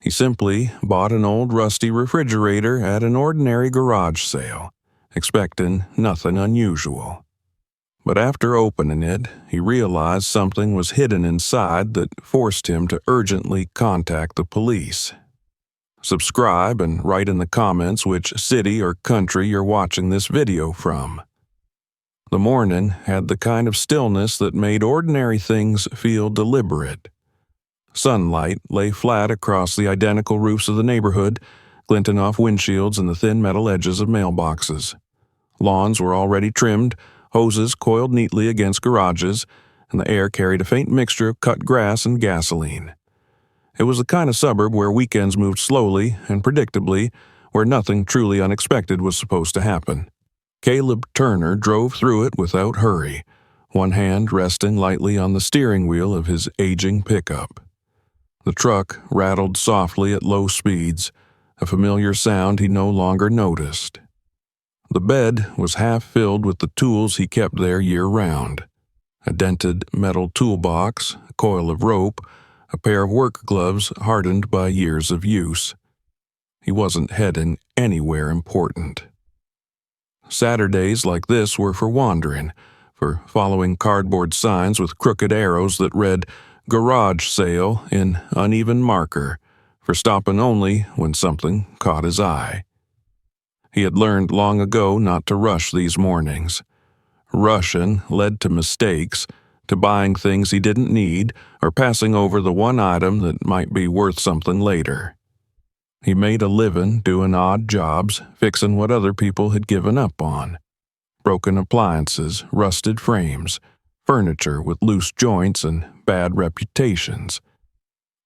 He simply bought an old rusty refrigerator at an ordinary garage sale, expecting nothing unusual. But after opening it, he realized something was hidden inside that forced him to urgently contact the police. Subscribe and write in the comments which city or country you're watching this video from. The morning had the kind of stillness that made ordinary things feel deliberate. Sunlight lay flat across the identical roofs of the neighborhood, glinting off windshields and the thin metal edges of mailboxes. Lawns were already trimmed, hoses coiled neatly against garages, and the air carried a faint mixture of cut grass and gasoline. It was the kind of suburb where weekends moved slowly and predictably, where nothing truly unexpected was supposed to happen. Caleb Turner drove through it without hurry, one hand resting lightly on the steering wheel of his aging pickup. The truck rattled softly at low speeds, a familiar sound he no longer noticed. The bed was half filled with the tools he kept there year-round. A dented metal toolbox, a coil of rope, a pair of work gloves hardened by years of use. He wasn't heading anywhere important. Saturdays like this were for wandering, for following cardboard signs with crooked arrows that read "Garage Sale" in uneven marker, for stopping only when something caught his eye. He had learned long ago not to rush these mornings. Rushing led to mistakes, to buying things he didn't need, or passing over the one item that might be worth something later. He made a living doing odd jobs, fixing what other people had given up on. Broken appliances, rusted frames, furniture with loose joints and bad reputations.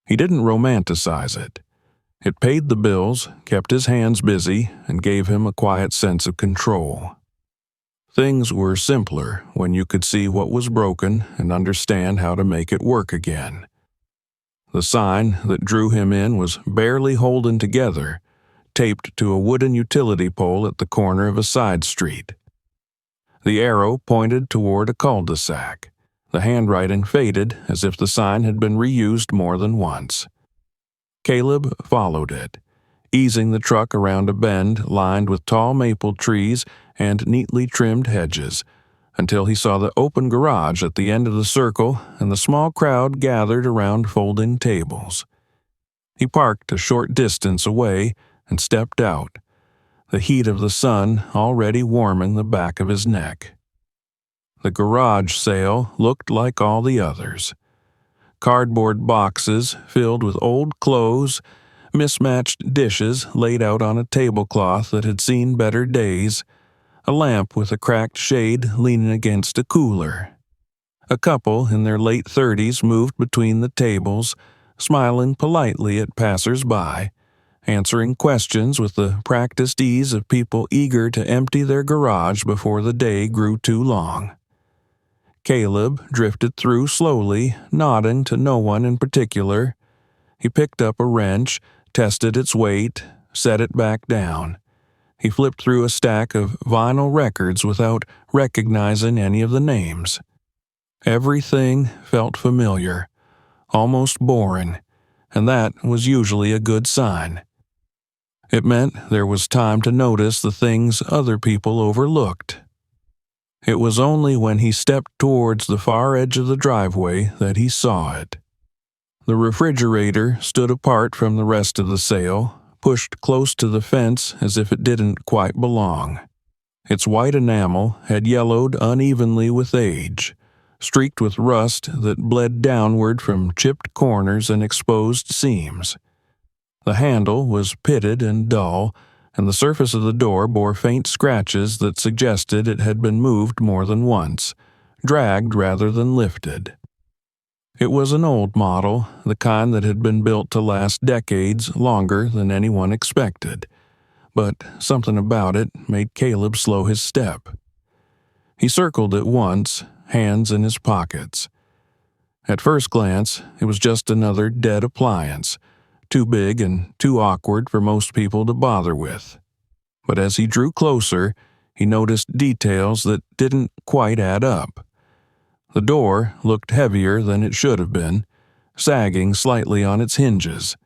He didn't romanticize it. It paid the bills, kept his hands busy, and gave him a quiet sense of control. Things were simpler when you could see what was broken and understand how to make it work again. The sign that drew him in was barely holding together, taped to a wooden utility pole at the corner of a side street. The arrow pointed toward a cul-de-sac. The handwriting faded as if the sign had been reused more than once. Caleb followed it, easing the truck around a bend lined with tall maple trees and neatly trimmed hedges, until he saw the open garage at the end of the circle and the small crowd gathered around folding tables. He parked a short distance away and stepped out, the heat of the sun already warming the back of his neck. The garage sale looked like all the others. Cardboard boxes filled with old clothes, mismatched dishes laid out on a tablecloth that had seen better days, a lamp with a cracked shade leaning against a cooler. A couple in their late 30s moved between the tables, smiling politely at passers-by, answering questions with the practiced ease of people eager to empty their garage before the day grew too long. Caleb drifted through slowly, nodding to no one in particular. He picked up a wrench, tested its weight, set it back down. He flipped through a stack of vinyl records without recognizing any of the names. Everything felt familiar, almost boring, and that was usually a good sign. It meant there was time to notice the things other people overlooked. It was only when he stepped towards the far edge of the driveway that he saw it. The refrigerator stood apart from the rest of the sale, pushed close to the fence as if it didn't quite belong. Its white enamel had yellowed unevenly with age, streaked with rust that bled downward from chipped corners and exposed seams. The handle was pitted and dull, and the surface of the door bore faint scratches that suggested it had been moved more than once, dragged rather than lifted. It was an old model, the kind that had been built to last decades longer than anyone expected, but something about it made Caleb slow his step. He circled it once, hands in his pockets. At first glance, it was just another dead appliance, too big and too awkward for most people to bother with. But as he drew closer, he noticed details that didn't quite add up. The door looked heavier than it should have been, sagging slightly on its hinges.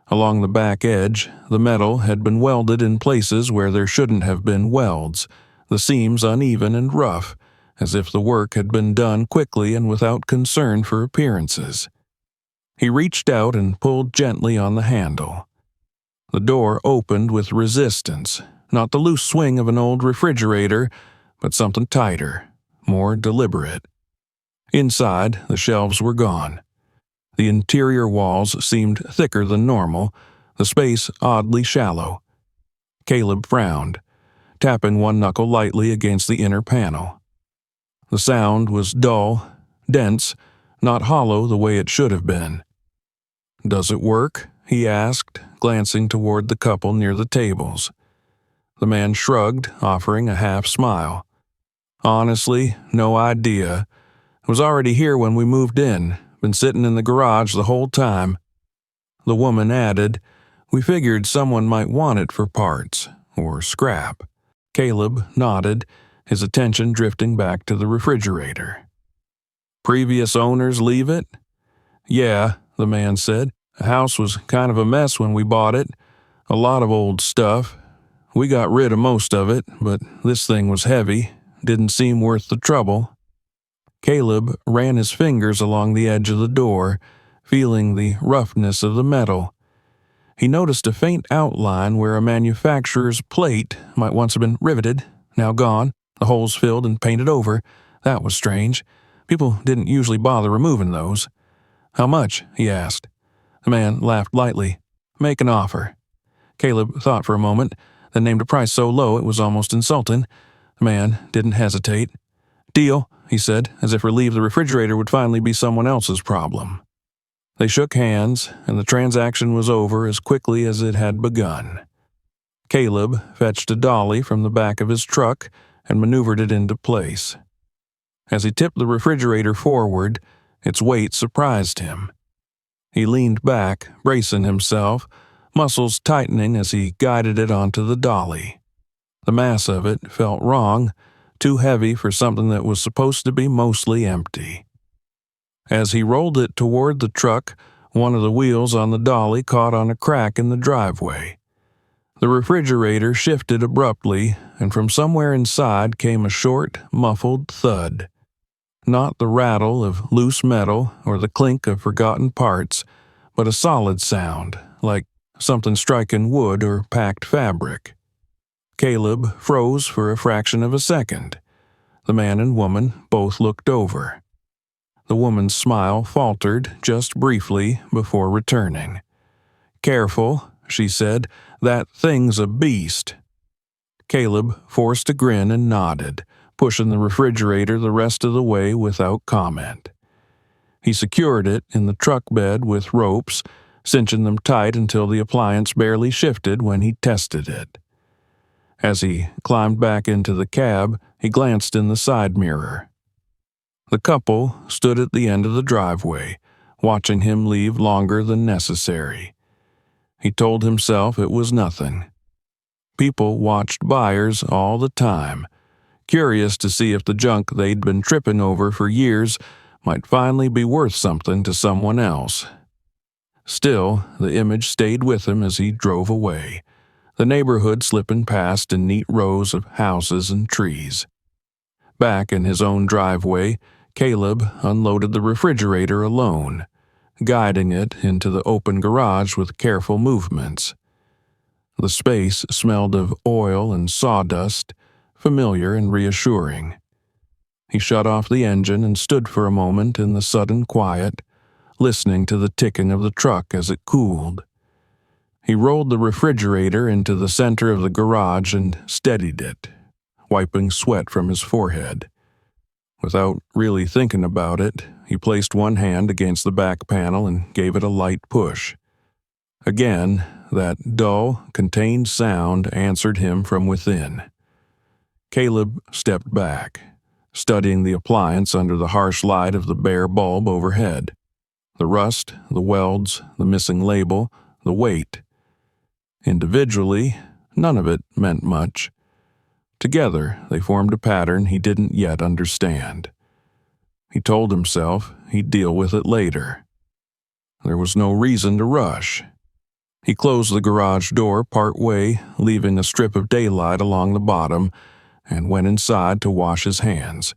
Along the back edge, the metal had been welded in places where there shouldn't have been welds, the seams uneven and rough, as if the work had been done quickly and without concern for appearances. He reached out and pulled gently on the handle. The door opened with resistance, not the loose swing of an old refrigerator, but something tighter, more deliberate. Inside, the shelves were gone. The interior walls seemed thicker than normal, the space oddly shallow. Caleb frowned, tapping one knuckle lightly against the inner panel. The sound was dull, dense, not hollow the way it should have been. "Does it work?" he asked, glancing toward the couple near the tables. The man shrugged, offering a half smile. "Honestly, no idea. It was already here when we moved in, been sitting in the garage the whole time." The woman added, "We figured someone might want it for parts, or scrap." Caleb nodded, his attention drifting back to the refrigerator. "Previous owners leave it?" "Yeah," the man said. "The house was kind of a mess when we bought it. A lot of old stuff. We got rid of most of it, but this thing was heavy. Didn't seem worth the trouble." Caleb ran his fingers along the edge of the door, feeling the roughness of the metal. He noticed a faint outline where a manufacturer's plate might once have been riveted, now gone, the holes filled and painted over. That was strange. People didn't usually bother removing those. "How much?" he asked. The man laughed lightly. "Make an offer." Caleb thought for a moment, then named a price so low it was almost insulting. The man didn't hesitate. "Deal," he said, as if relieved the refrigerator would finally be someone else's problem. They shook hands, and the transaction was over as quickly as it had begun. Caleb fetched a dolly from the back of his truck and maneuvered it into place. As he tipped the refrigerator forward, its weight surprised him. He leaned back, bracing himself, muscles tightening as he guided it onto the dolly. The mass of it felt wrong, too heavy for something that was supposed to be mostly empty. As he rolled it toward the truck, one of the wheels on the dolly caught on a crack in the driveway. The refrigerator shifted abruptly, and from somewhere inside came a short, muffled thud. Not the rattle of loose metal or the clink of forgotten parts, but a solid sound, like something striking wood or packed fabric. Caleb froze for a fraction of a second. The man and woman both looked over. The woman's smile faltered just briefly before returning. "Careful," she said, "that thing's a beast." Caleb forced a grin and nodded, pushing the refrigerator the rest of the way without comment. He secured it in the truck bed with ropes, cinching them tight until the appliance barely shifted when he tested it. As he climbed back into the cab, he glanced in the side mirror. The couple stood at the end of the driveway, watching him leave longer than necessary. He told himself it was nothing. People watched buyers all the time, curious to see if the junk they'd been tripping over for years might finally be worth something to someone else. Still, the image stayed with him as he drove away, the neighborhood slipping past in neat rows of houses and trees. Back in his own driveway, Caleb unloaded the refrigerator alone, guiding it into the open garage with careful movements. The space smelled of oil and sawdust, familiar and reassuring. He shut off the engine and stood for a moment in the sudden quiet, listening to the ticking of the truck as it cooled. He rolled the refrigerator into the center of the garage and steadied it, wiping sweat from his forehead. Without really thinking about it, he placed one hand against the back panel and gave it a light push. Again, that dull, contained sound answered him from within. Caleb stepped back, studying the appliance under the harsh light of the bare bulb overhead. The rust, the welds, the missing label, the weight. Individually, none of it meant much. Together, they formed a pattern he didn't yet understand. He told himself he'd deal with it later. There was no reason to rush. He closed the garage door part way, leaving a strip of daylight along the bottom, and went inside to wash his hands.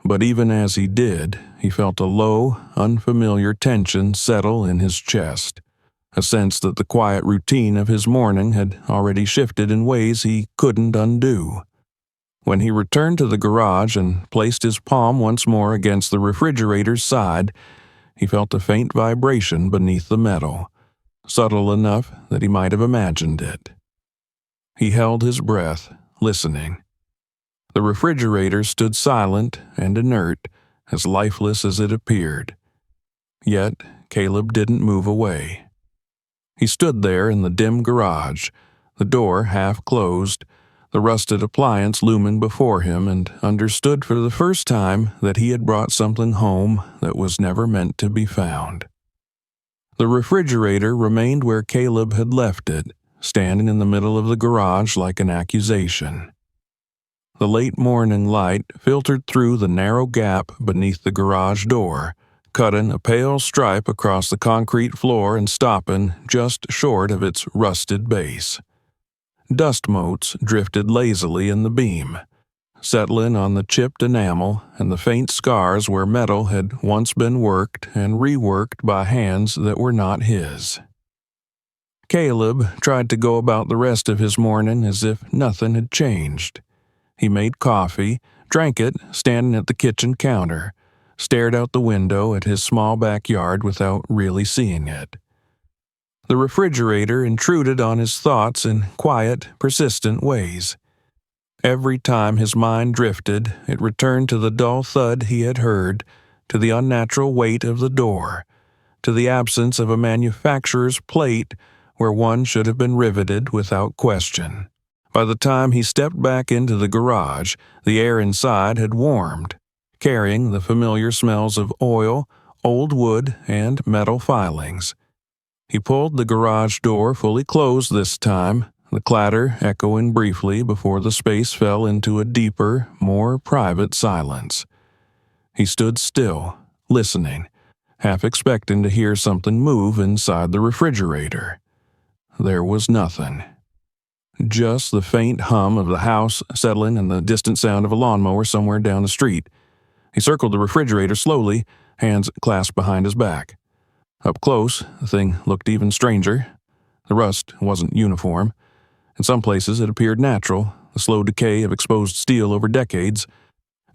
But even as he did, he felt a low, unfamiliar tension settle in his chest, a sense that the quiet routine of his morning had already shifted in ways he couldn't undo. When he returned to the garage and placed his palm once more against the refrigerator's side, he felt a faint vibration beneath the metal, subtle enough that he might have imagined it. He held his breath, listening. The refrigerator stood silent and inert, as lifeless as it appeared. Yet Caleb didn't move away. He stood there in the dim garage, the door half closed, the rusted appliance looming before him, and understood for the first time that he had brought something home that was never meant to be found. The refrigerator remained where Caleb had left it, standing in the middle of the garage like an accusation. The late morning light filtered through the narrow gap beneath the garage door, cutting a pale stripe across the concrete floor and stopping just short of its rusted base. Dust motes drifted lazily in the beam, settling on the chipped enamel and the faint scars where metal had once been worked and reworked by hands that were not his. Caleb tried to go about the rest of his morning as if nothing had changed. He made coffee, drank it standing at the kitchen counter, stared out the window at his small backyard without really seeing it. The refrigerator intruded on his thoughts in quiet, persistent ways. Every time his mind drifted, it returned to the dull thud he had heard, to the unnatural weight of the door, to the absence of a manufacturer's plate where one should have been riveted without question. By the time he stepped back into the garage, the air inside had warmed, carrying the familiar smells of oil, old wood, and metal filings. He pulled the garage door fully closed this time, the clatter echoing briefly before the space fell into a deeper, more private silence. He stood still, listening, half expecting to hear something move inside the refrigerator. There was nothing. Just the faint hum of the house settling and the distant sound of a lawnmower somewhere down the street. He circled the refrigerator slowly, hands clasped behind his back. Up close, the thing looked even stranger. The rust wasn't uniform. In some places it appeared natural, the slow decay of exposed steel over decades.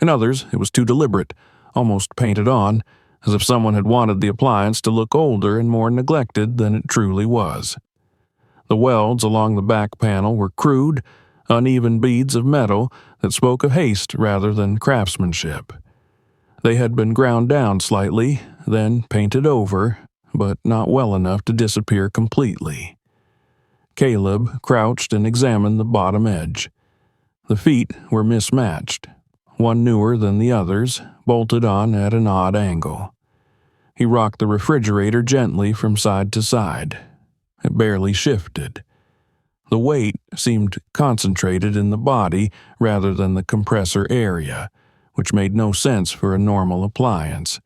In others it was too deliberate, almost painted on, as if someone had wanted the appliance to look older and more neglected than it truly was. The welds along the back panel were crude, uneven beads of metal that spoke of haste rather than craftsmanship. They had been ground down slightly, then painted over, but not well enough to disappear completely. Caleb crouched and examined the bottom edge. The feet were mismatched, one newer than the others, bolted on at an odd angle. He rocked the refrigerator gently from side to side. It barely shifted. The weight seemed concentrated in the body rather than the compressor area, which made no sense for a normal appliance.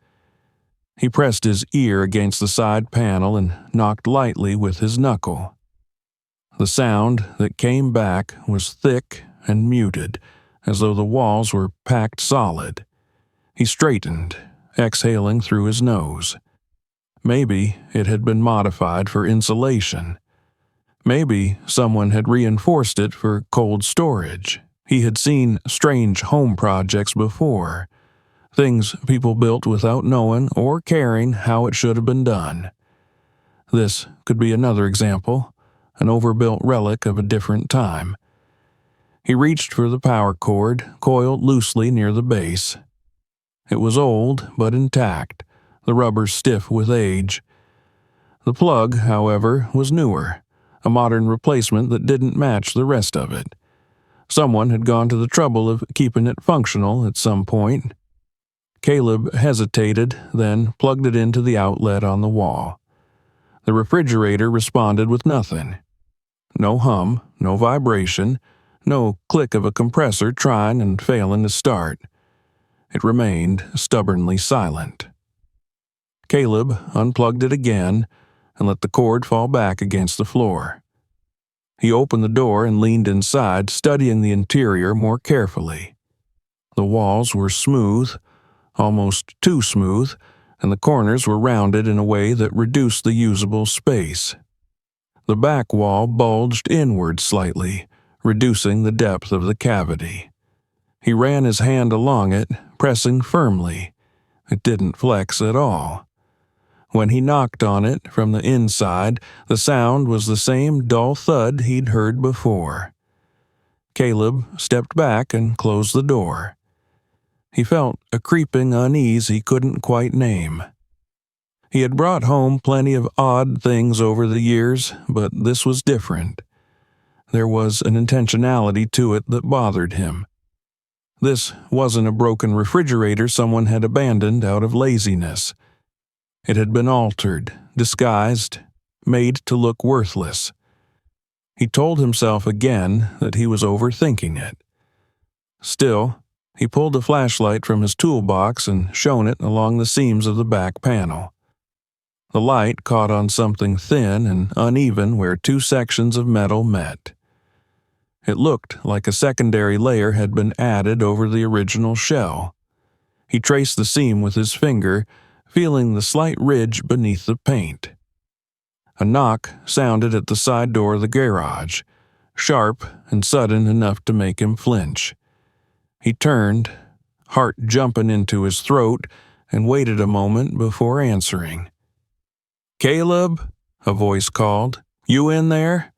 He pressed his ear against the side panel and knocked lightly with his knuckle. The sound that came back was thick and muted, as though the walls were packed solid. He straightened, exhaling through his nose. Maybe it had been modified for insulation. Maybe someone had reinforced it for cold storage. He had seen strange home projects before, things people built without knowing or caring how it should have been done. This could be another example, an overbuilt relic of a different time. He reached for the power cord, coiled loosely near the base. It was old but intact, the rubber stiff with age. The plug, however, was newer, a modern replacement that didn't match the rest of it. Someone had gone to the trouble of keeping it functional at some point. Caleb hesitated, then plugged it into the outlet on the wall. The refrigerator responded with nothing. No hum, no vibration, no click of a compressor trying and failing to start. It remained stubbornly silent. Caleb unplugged it again, and let the cord fall back against the floor. He opened the door and leaned inside, studying the interior more carefully. The walls were smooth, almost too smooth, and the corners were rounded in a way that reduced the usable space. The back wall bulged inward slightly, reducing the depth of the cavity. He ran his hand along it, pressing firmly. It didn't flex at all. When he knocked on it from the inside, the sound was the same dull thud he'd heard before. Caleb stepped back and closed the door. He felt a creeping unease he couldn't quite name. He had brought home plenty of odd things over the years, but this was different. There was an intentionality to it that bothered him. This wasn't a broken refrigerator someone had abandoned out of laziness. It had been altered, disguised, made to look worthless. He told himself again that he was overthinking it. Still, he pulled a flashlight from his toolbox and shone it along the seams of the back panel. The light caught on something thin and uneven where two sections of metal met. It looked like a secondary layer had been added over the original shell. He traced the seam with his finger, feeling the slight ridge beneath the paint. A knock sounded at the side door of the garage, sharp and sudden enough to make him flinch. He turned, heart jumping into his throat, and waited a moment before answering. "Caleb?" a voice called. "You in there?"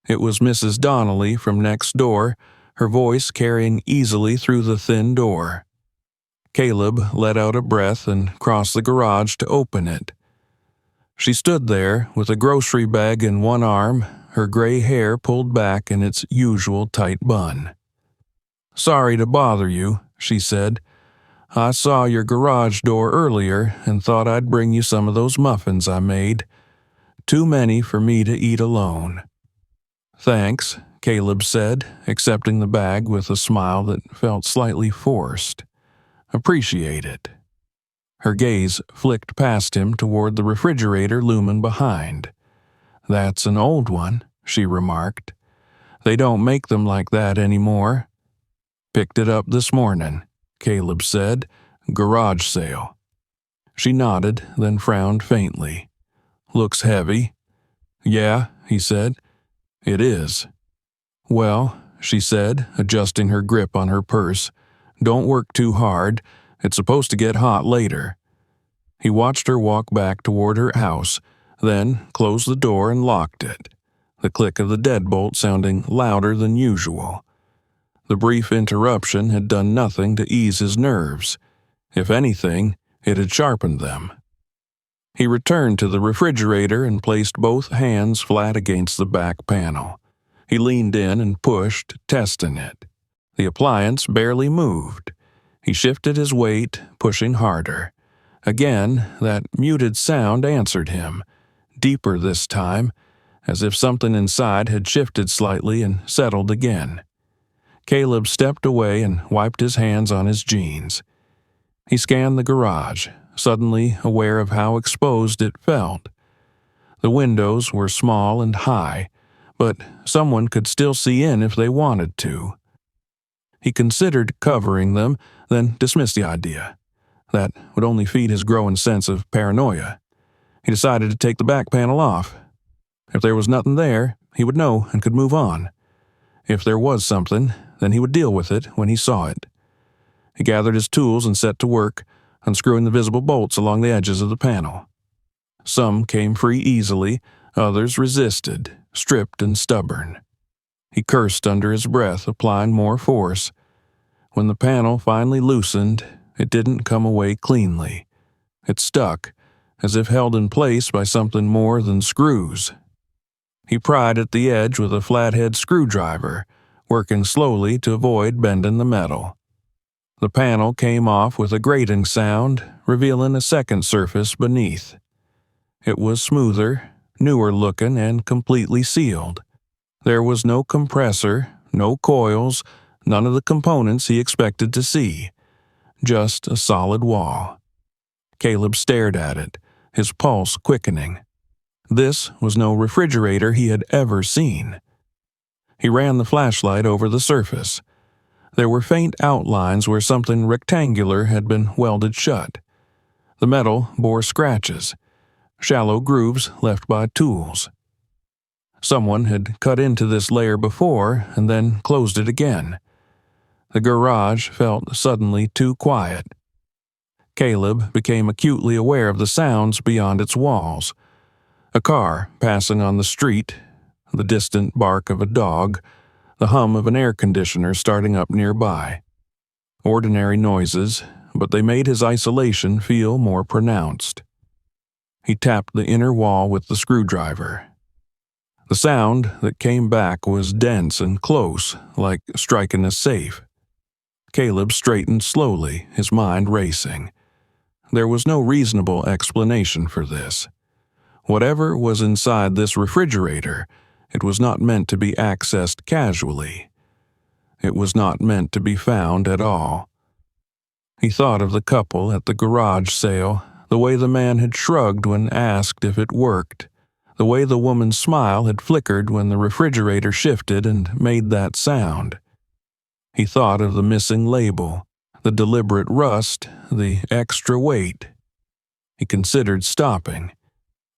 It was Mrs. Donnelly from next door, her voice carrying easily through the thin door. Caleb let out a breath and crossed the garage to open it. She stood there with a grocery bag in one arm, her gray hair pulled back in its usual tight bun. "Sorry to bother you," she said. "I saw your garage door earlier and thought I'd bring you some of those muffins I made. Too many for me to eat alone." "Thanks," Caleb said, accepting the bag with a smile that felt slightly forced. "Appreciate it." Her gaze flicked past him toward the refrigerator looming behind. "That's an old one," she remarked. "They don't make them like that anymore." "Picked it up this morning," Caleb said. "Garage sale." She nodded, then frowned faintly. "Looks heavy." "Yeah," he said. "It is." "Well," she said, adjusting her grip on her purse, "don't work too hard. It's supposed to get hot later." He watched her walk back toward her house, then closed the door and locked it, the click of the deadbolt sounding louder than usual. The brief interruption had done nothing to ease his nerves. If anything, it had sharpened them. He returned to the refrigerator and placed both hands flat against the back panel. He leaned in and pushed, testing it. The appliance barely moved. He shifted his weight, pushing harder. Again, that muted sound answered him, deeper this time, as if something inside had shifted slightly and settled again. Caleb stepped away and wiped his hands on his jeans. He scanned the garage, suddenly aware of how exposed it felt. The windows were small and high, but someone could still see in if they wanted to. He considered covering them, then dismissed the idea. That would only feed his growing sense of paranoia. He decided to take the back panel off. If there was nothing there, he would know and could move on. If there was something, then he would deal with it when he saw it. He gathered his tools and set to work, unscrewing the visible bolts along the edges of the panel. Some came free easily, others resisted, stripped and stubborn. He cursed under his breath, applying more force. When the panel finally loosened, it didn't come away cleanly. It stuck, as if held in place by something more than screws. He pried at the edge with a flathead screwdriver, working slowly to avoid bending the metal. The panel came off with a grating sound, revealing a second surface beneath. It was smoother, newer looking, and completely sealed. There was no compressor, no coils, none of the components he expected to see. Just a solid wall. Caleb stared at it, his pulse quickening. This was no refrigerator he had ever seen. He ran the flashlight over the surface. There were faint outlines where something rectangular had been welded shut. The metal bore scratches, shallow grooves left by tools. Someone had cut into this layer before and then closed it again. The garage felt suddenly too quiet. Caleb became acutely aware of the sounds beyond its walls. A car passing on the street, the distant bark of a dog, the hum of an air conditioner starting up nearby. Ordinary noises, but they made his isolation feel more pronounced. He tapped the inner wall with the screwdriver. The sound that came back was dense and close, like striking a safe. Caleb straightened slowly, his mind racing. There was no reasonable explanation for this. Whatever was inside this refrigerator, it was not meant to be accessed casually. It was not meant to be found at all. He thought of the couple at the garage sale, the way the man had shrugged when asked if it worked, the way the woman's smile had flickered when the refrigerator shifted and made that sound. He thought of the missing label, the deliberate rust, the extra weight. He considered stopping.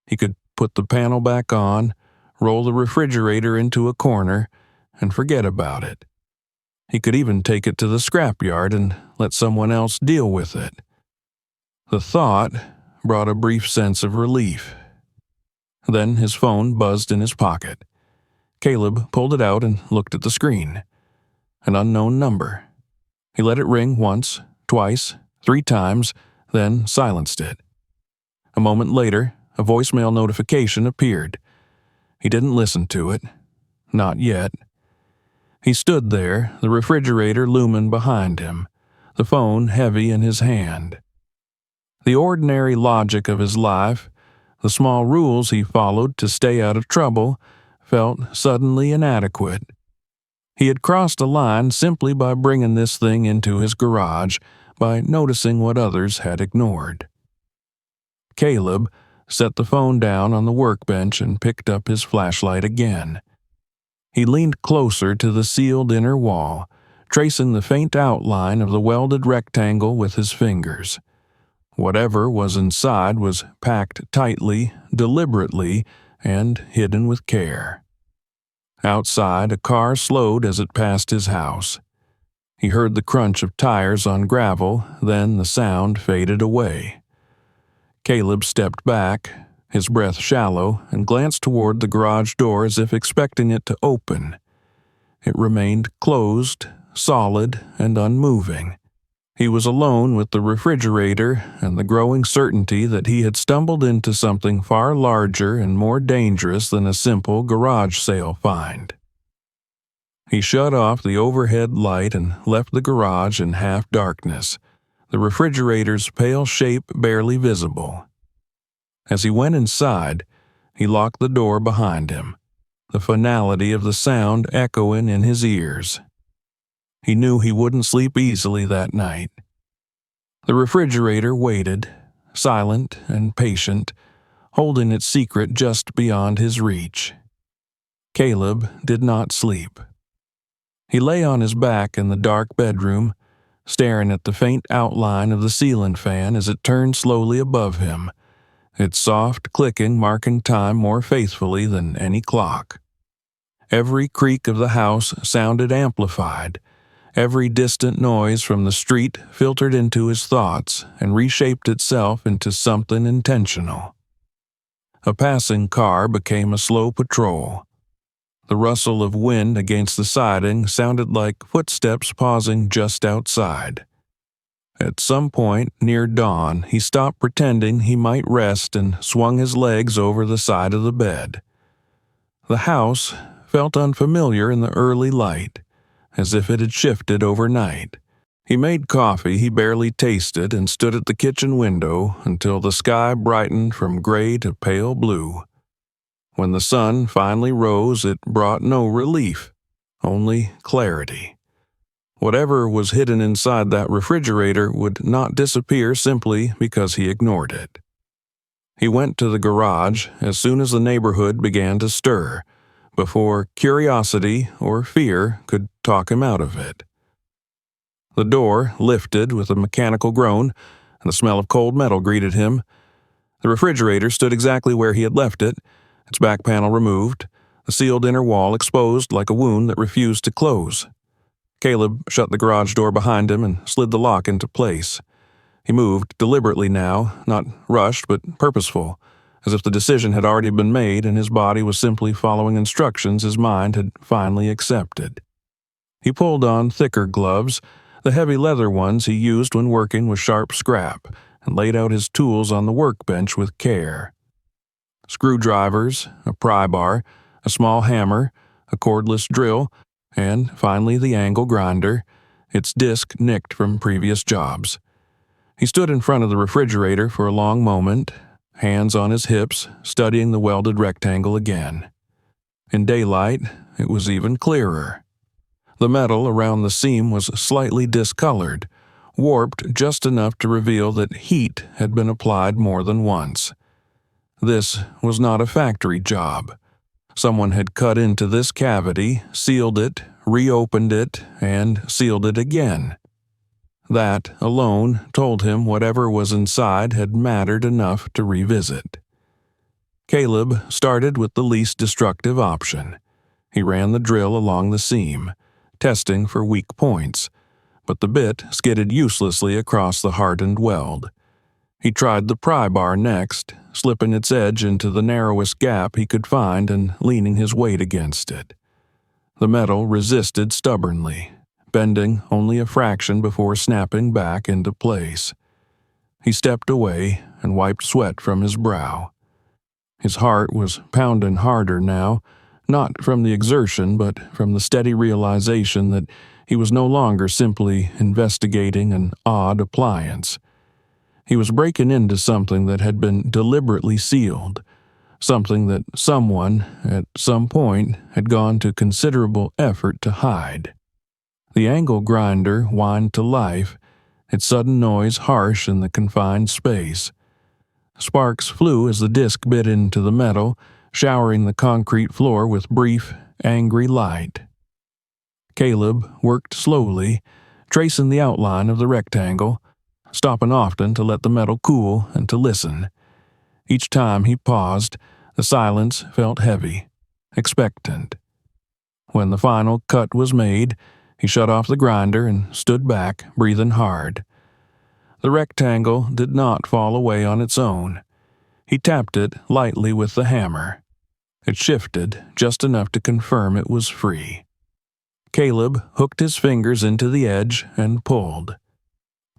He could put the panel back on, roll the refrigerator into a corner, and forget about it. He could even take it to the scrapyard and let someone else deal with it. The thought brought a brief sense of relief. Then his phone buzzed in his pocket. Caleb pulled it out and looked at the screen. An unknown number. He let it ring once, twice, 3 times, then silenced it. A moment later, a voicemail notification appeared. He didn't listen to it. Not yet. He stood there, the refrigerator looming behind him, the phone heavy in his hand. The ordinary logic of his life, the small rules he followed to stay out of trouble, felt suddenly inadequate. He had crossed a line simply by bringing this thing into his garage, by noticing what others had ignored. Caleb set the phone down on the workbench and picked up his flashlight again. He leaned closer to the sealed inner wall, tracing the faint outline of the welded rectangle with his fingers. Whatever was inside was packed tightly, deliberately, and hidden with care. Outside, a car slowed as it passed his house. He heard the crunch of tires on gravel, then the sound faded away. Caleb stepped back, his breath shallow, and glanced toward the garage door as if expecting it to open. It remained closed, solid, and unmoving. He was alone with the refrigerator and the growing certainty that he had stumbled into something far larger and more dangerous than a simple garage sale find. He shut off the overhead light and left the garage in half darkness, the refrigerator's pale shape barely visible. As he went inside, he locked the door behind him, the finality of the sound echoing in his ears. He knew he wouldn't sleep easily that night. The refrigerator waited, silent and patient, holding its secret just beyond his reach. Caleb did not sleep. He lay on his back in the dark bedroom, staring at the faint outline of the ceiling fan as it turned slowly above him, its soft clicking marking time more faithfully than any clock. Every creak of the house sounded amplified. Every distant noise from the street filtered into his thoughts and reshaped itself into something intentional. A passing car became a slow patrol. The rustle of wind against the siding sounded like footsteps pausing just outside. At some point near dawn, he stopped pretending he might rest and swung his legs over the side of the bed. The house felt unfamiliar in the early light, as if it had shifted overnight. He made coffee he barely tasted and stood at the kitchen window until the sky brightened from gray to pale blue. When the sun finally rose, it brought no relief, only clarity. Whatever was hidden inside that refrigerator would not disappear simply because he ignored it. He went to the garage as soon as the neighborhood began to stir, before curiosity or fear could talk him out of it. The door lifted with a mechanical groan, and the smell of cold metal greeted him. The refrigerator stood exactly where he had left it, its back panel removed, the sealed inner wall exposed like a wound that refused to close. Caleb shut the garage door behind him and slid the lock into place. He moved deliberately now, not rushed but purposeful, as if the decision had already been made and his body was simply following instructions his mind had finally accepted. He pulled on thicker gloves, the heavy leather ones he used when working with sharp scrap, and laid out his tools on the workbench with care. Screwdrivers, a pry bar, a small hammer, a cordless drill, and finally the angle grinder, its disc nicked from previous jobs. He stood in front of the refrigerator for a long moment, hands on his hips, studying the welded rectangle again. In daylight, it was even clearer. The metal around the seam was slightly discolored, warped just enough to reveal that heat had been applied more than once. This was not a factory job. Someone had cut into this cavity, sealed it, reopened it, and sealed it again. That alone told him whatever was inside had mattered enough to revisit. Caleb started with the least destructive option. He ran the drill along the seam, testing for weak points, but the bit skidded uselessly across the hardened weld. He tried the pry bar next, slipping its edge into the narrowest gap he could find and leaning his weight against it. The metal resisted stubbornly, bending only a fraction before snapping back into place. He stepped away and wiped sweat from his brow. His heart was pounding harder now, not from the exertion but from the steady realization that he was no longer simply investigating an odd appliance. He was breaking into something that had been deliberately sealed, something that someone, at some point, had gone to considerable effort to hide. The angle grinder whined to life, its sudden noise harsh in the confined space. Sparks flew as the disc bit into the metal, showering the concrete floor with brief, angry light. Caleb worked slowly, tracing the outline of the rectangle, stopping often to let the metal cool and to listen. Each time he paused, the silence felt heavy, expectant. When the final cut was made, he shut off the grinder and stood back, breathing hard. The rectangle did not fall away on its own. He tapped it lightly with the hammer. It shifted just enough to confirm it was free. Caleb hooked his fingers into the edge and pulled.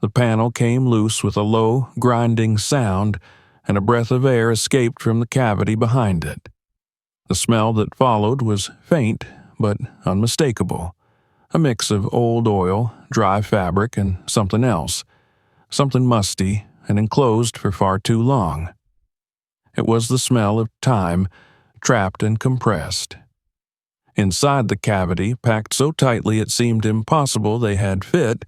The panel came loose with a low, grinding sound, and a breath of air escaped from the cavity behind it. The smell that followed was faint but unmistakable, a mix of old oil, dry fabric, and something else, something musty and enclosed for far too long. It was the smell of time, trapped and compressed. Inside the cavity, packed so tightly it seemed impossible they had fit,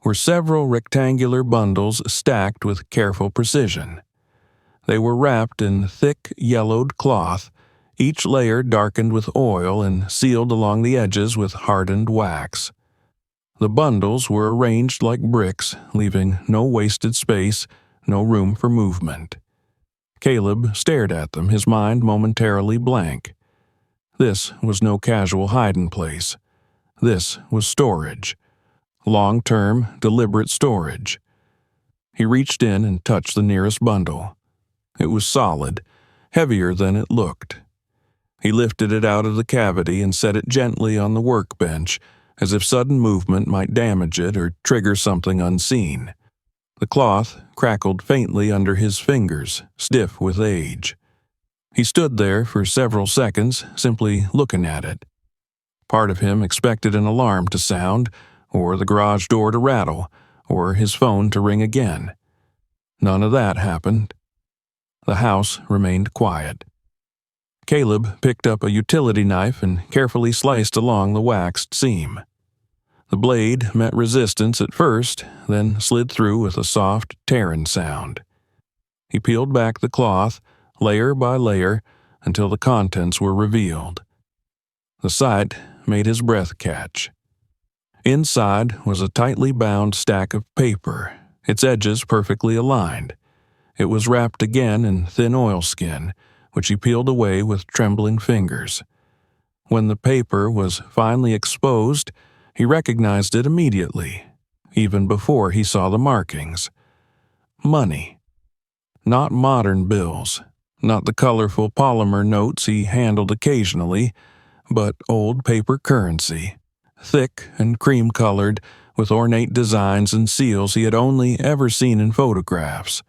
were several rectangular bundles stacked with careful precision. They were wrapped in thick, yellowed cloth, each layer darkened with oil and sealed along the edges with hardened wax. The bundles were arranged like bricks, leaving no wasted space, no room for movement. Caleb stared at them, his mind momentarily blank. This was no casual hiding place. This was storage. Long-term, deliberate storage. He reached in and touched the nearest bundle. It was solid, heavier than it looked. He lifted it out of the cavity and set it gently on the workbench, as if sudden movement might damage it or trigger something unseen. The cloth crackled faintly under his fingers, stiff with age. He stood there for several seconds, simply looking at it. Part of him expected an alarm to sound, or the garage door to rattle, or his phone to ring again. None of that happened. The house remained quiet. Caleb picked up a utility knife and carefully sliced along the waxed seam. The blade met resistance at first, then slid through with a soft, tearing sound. He peeled back the cloth, layer by layer, until the contents were revealed. The sight made his breath catch. Inside was a tightly bound stack of paper, its edges perfectly aligned. It was wrapped again in thin oilskin, which he peeled away with trembling fingers. When the paper was finally exposed, he recognized it immediately, even before he saw the markings. Money. Not modern bills, not the colorful polymer notes he handled occasionally, but old paper currency, thick and cream-colored, with ornate designs and seals he had only ever seen in photographs.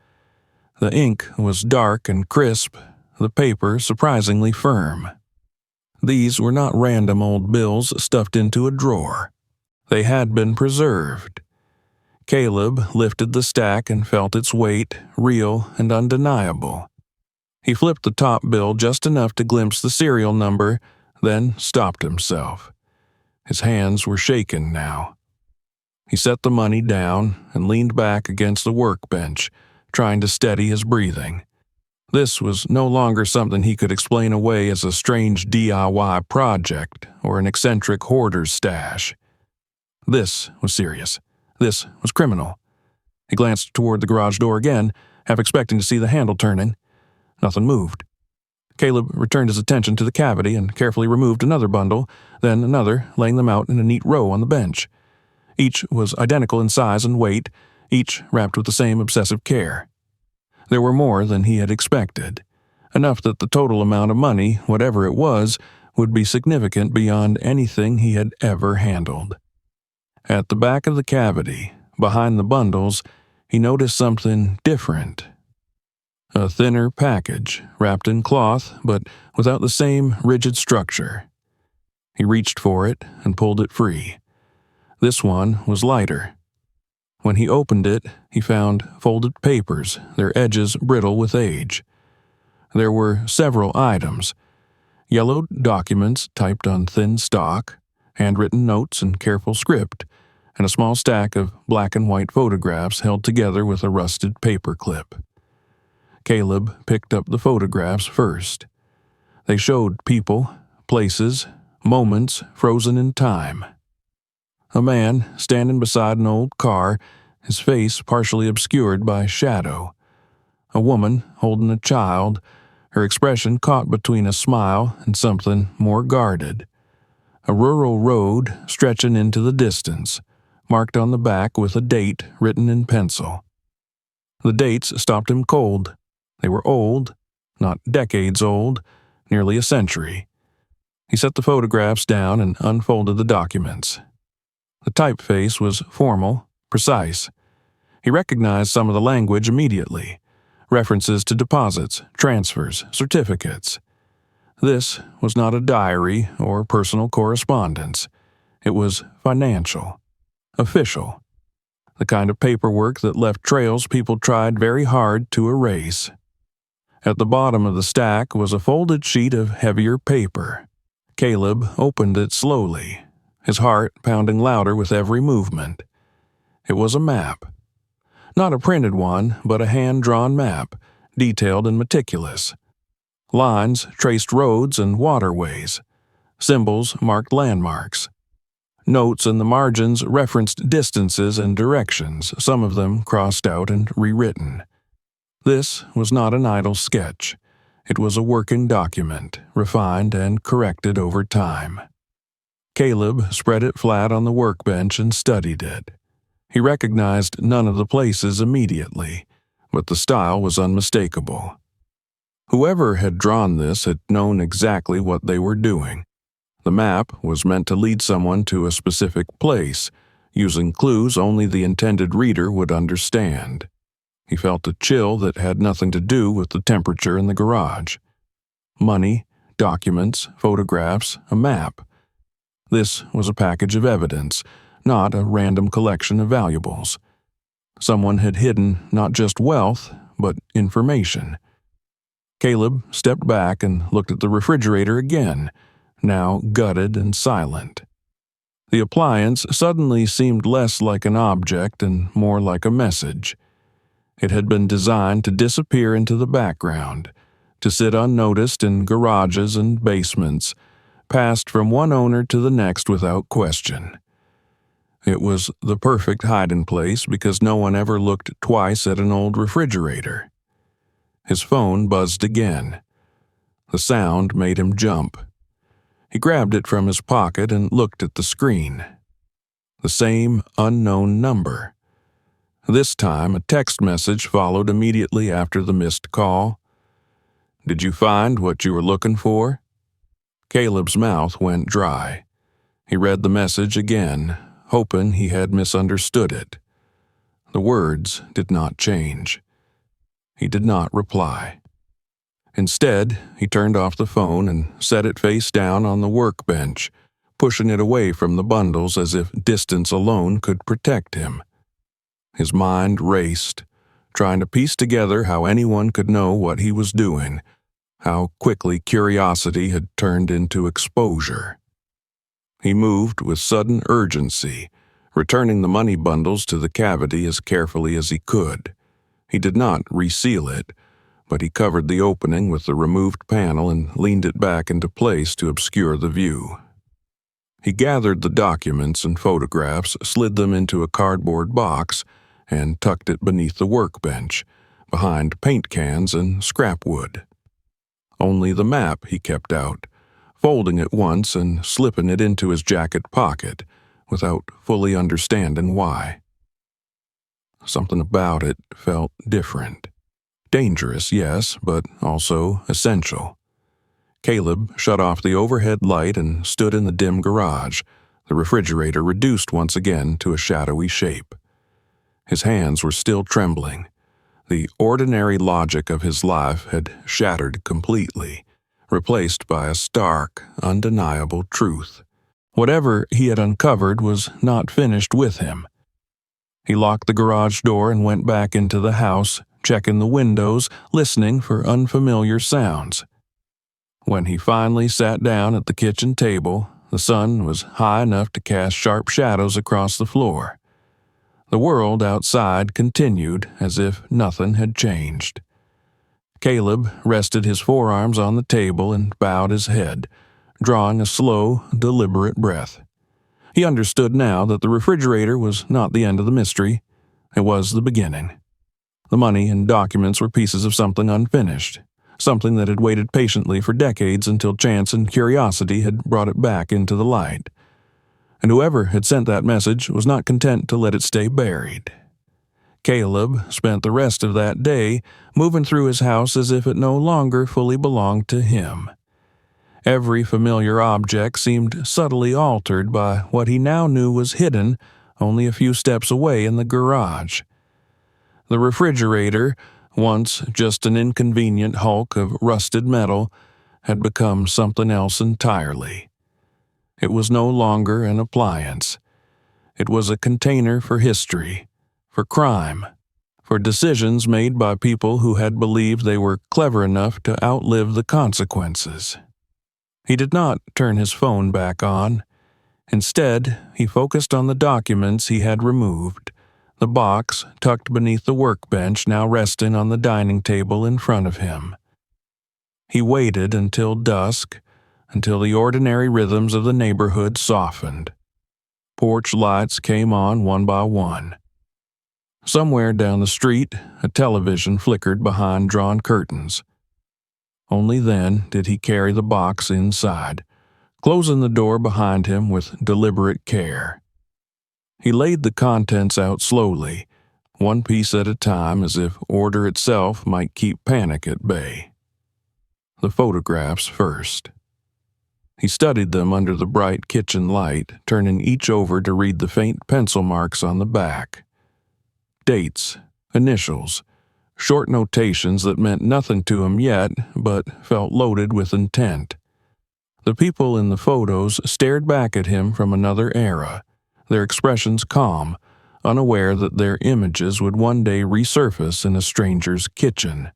The ink was dark and crisp, the paper surprisingly firm. These were not random old bills stuffed into a drawer. They had been preserved. Caleb lifted the stack and felt its weight, real and undeniable. He flipped the top bill just enough to glimpse the serial number, then stopped himself. His hands were shaking now. He set the money down and leaned back against the workbench, trying to steady his breathing. This was no longer something he could explain away as a strange DIY project or an eccentric hoarder's stash. This was serious. This was criminal. He glanced toward the garage door again, half expecting to see the handle turning. Nothing moved. Caleb returned his attention to the cavity and carefully removed another bundle, then another, laying them out in a neat row on the bench. Each was identical in size and weight, each wrapped with the same obsessive care. There were more than he had expected, enough that the total amount of money, whatever it was, would be significant beyond anything he had ever handled. At the back of the cavity, behind the bundles, he noticed something different. A thinner package, wrapped in cloth, but without the same rigid structure. He reached for it and pulled it free. This one was lighter. When he opened it, he found folded papers, their edges brittle with age. There were several items: yellowed documents typed on thin stock, handwritten notes in careful script, and a small stack of black and white photographs held together with a rusted paper clip. Caleb picked up the photographs first. They showed people, places, moments frozen in time. A man standing beside an old car, his face partially obscured by shadow. A woman holding a child, her expression caught between a smile and something more guarded. A rural road stretching into the distance, marked on the back with a date written in pencil. The dates stopped him cold. They were old, not decades old, nearly a century. He set the photographs down and unfolded the documents. The typeface was formal, precise. He recognized some of the language immediately: references to deposits, transfers, certificates. This was not a diary or personal correspondence. It was financial, official, the kind of paperwork that left trails people tried very hard to erase. At the bottom of the stack was a folded sheet of heavier paper. Caleb opened it slowly, his heart pounding louder with every movement. It was a map. Not a printed one, but a hand-drawn map, detailed and meticulous. Lines traced roads and waterways. Symbols marked landmarks. Notes in the margins referenced distances and directions, some of them crossed out and rewritten. This was not an idle sketch. It was a working document, refined and corrected over time. Caleb spread it flat on the workbench and studied it. He recognized none of the places immediately, but the style was unmistakable. Whoever had drawn this had known exactly what they were doing. The map was meant to lead someone to a specific place, using clues only the intended reader would understand. He felt a chill that had nothing to do with the temperature in the garage. Money, documents, photographs, a map. This was a package of evidence, not a random collection of valuables. Someone had hidden not just wealth, but information. Caleb stepped back and looked at the refrigerator again, now gutted and silent. The appliance suddenly seemed less like an object and more like a message. It had been designed to disappear into the background, to sit unnoticed in garages and basements, passed from one owner to the next without question. It was the perfect hiding place because no one ever looked twice at an old refrigerator. His phone buzzed again. The sound made him jump. He grabbed it from his pocket and looked at the screen. The same unknown number. This time, a text message followed immediately after the missed call. "Did you find what you were looking for?" Caleb's mouth went dry. He read the message again, hoping he had misunderstood it. The words did not change. He did not reply. Instead, he turned off the phone and set it face down on the workbench, pushing it away from the bundles as if distance alone could protect him. His mind raced, trying to piece together how anyone could know what he was doing, how quickly curiosity had turned into exposure. He moved with sudden urgency, returning the money bundles to the cavity as carefully as he could. He did not reseal it, but he covered the opening with the removed panel and leaned it back into place to obscure the view. He gathered the documents and photographs, slid them into a cardboard box, and tucked it beneath the workbench, behind paint cans and scrap wood. Only the map he kept out, folding it once and slipping it into his jacket pocket, without fully understanding why. Something about it felt different. Dangerous, yes, but also essential. Caleb shut off the overhead light and stood in the dim garage, the refrigerator reduced once again to a shadowy shape. His hands were still trembling. The ordinary logic of his life had shattered completely, replaced by a stark, undeniable truth. Whatever he had uncovered was not finished with him. He locked the garage door and went back into the house, checking the windows, listening for unfamiliar sounds. When he finally sat down at the kitchen table, the sun was high enough to cast sharp shadows across the floor. The world outside continued as if nothing had changed. Caleb rested his forearms on the table and bowed his head, drawing a slow, deliberate breath. He understood now that the refrigerator was not the end of the mystery. It was the beginning. The money and documents were pieces of something unfinished, something that had waited patiently for decades until chance and curiosity had brought it back into the light. And whoever had sent that message was not content to let it stay buried. Caleb spent the rest of that day moving through his house as if it no longer fully belonged to him. Every familiar object seemed subtly altered by what he now knew was hidden only a few steps away in the garage. The refrigerator, once just an inconvenient hulk of rusted metal, had become something else entirely. It was no longer an appliance. It was a container for history, for crime, for decisions made by people who had believed they were clever enough to outlive the consequences. He did not turn his phone back on. Instead, he focused on the documents he had removed, the box tucked beneath the workbench now resting on the dining table in front of him. He waited until dusk, until the ordinary rhythms of the neighborhood softened. Porch lights came on one by one. Somewhere down the street, a television flickered behind drawn curtains. Only then did he carry the box inside, closing the door behind him with deliberate care. He laid the contents out slowly, one piece at a time, as if order itself might keep panic at bay. The photographs first. He studied them under the bright kitchen light, turning each over to read the faint pencil marks on the back. Dates, initials, short notations that meant nothing to him yet, but felt loaded with intent. The people in the photos stared back at him from another era, their expressions calm, unaware that their images would one day resurface in a stranger's kitchen.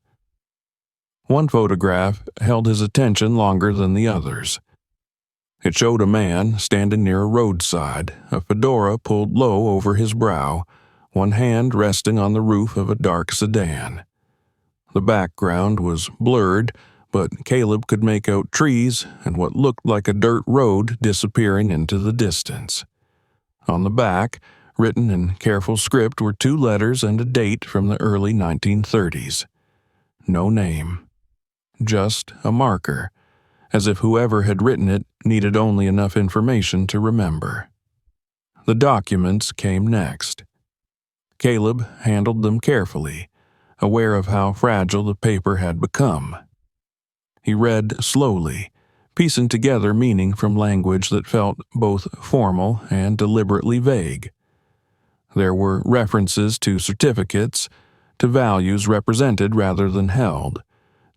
One photograph held his attention longer than the others. It showed a man standing near a roadside, a fedora pulled low over his brow, one hand resting on the roof of a dark sedan. The background was blurred, but Caleb could make out trees and what looked like a dirt road disappearing into the distance. On the back, written in careful script, were 2 letters and a date from the early 1930s. No name. Just a marker, as if whoever had written it needed only enough information to remember. The documents came next. Caleb handled them carefully, aware of how fragile the paper had become. He read slowly, piecing together meaning from language that felt both formal and deliberately vague. There were references to certificates, to values represented rather than held,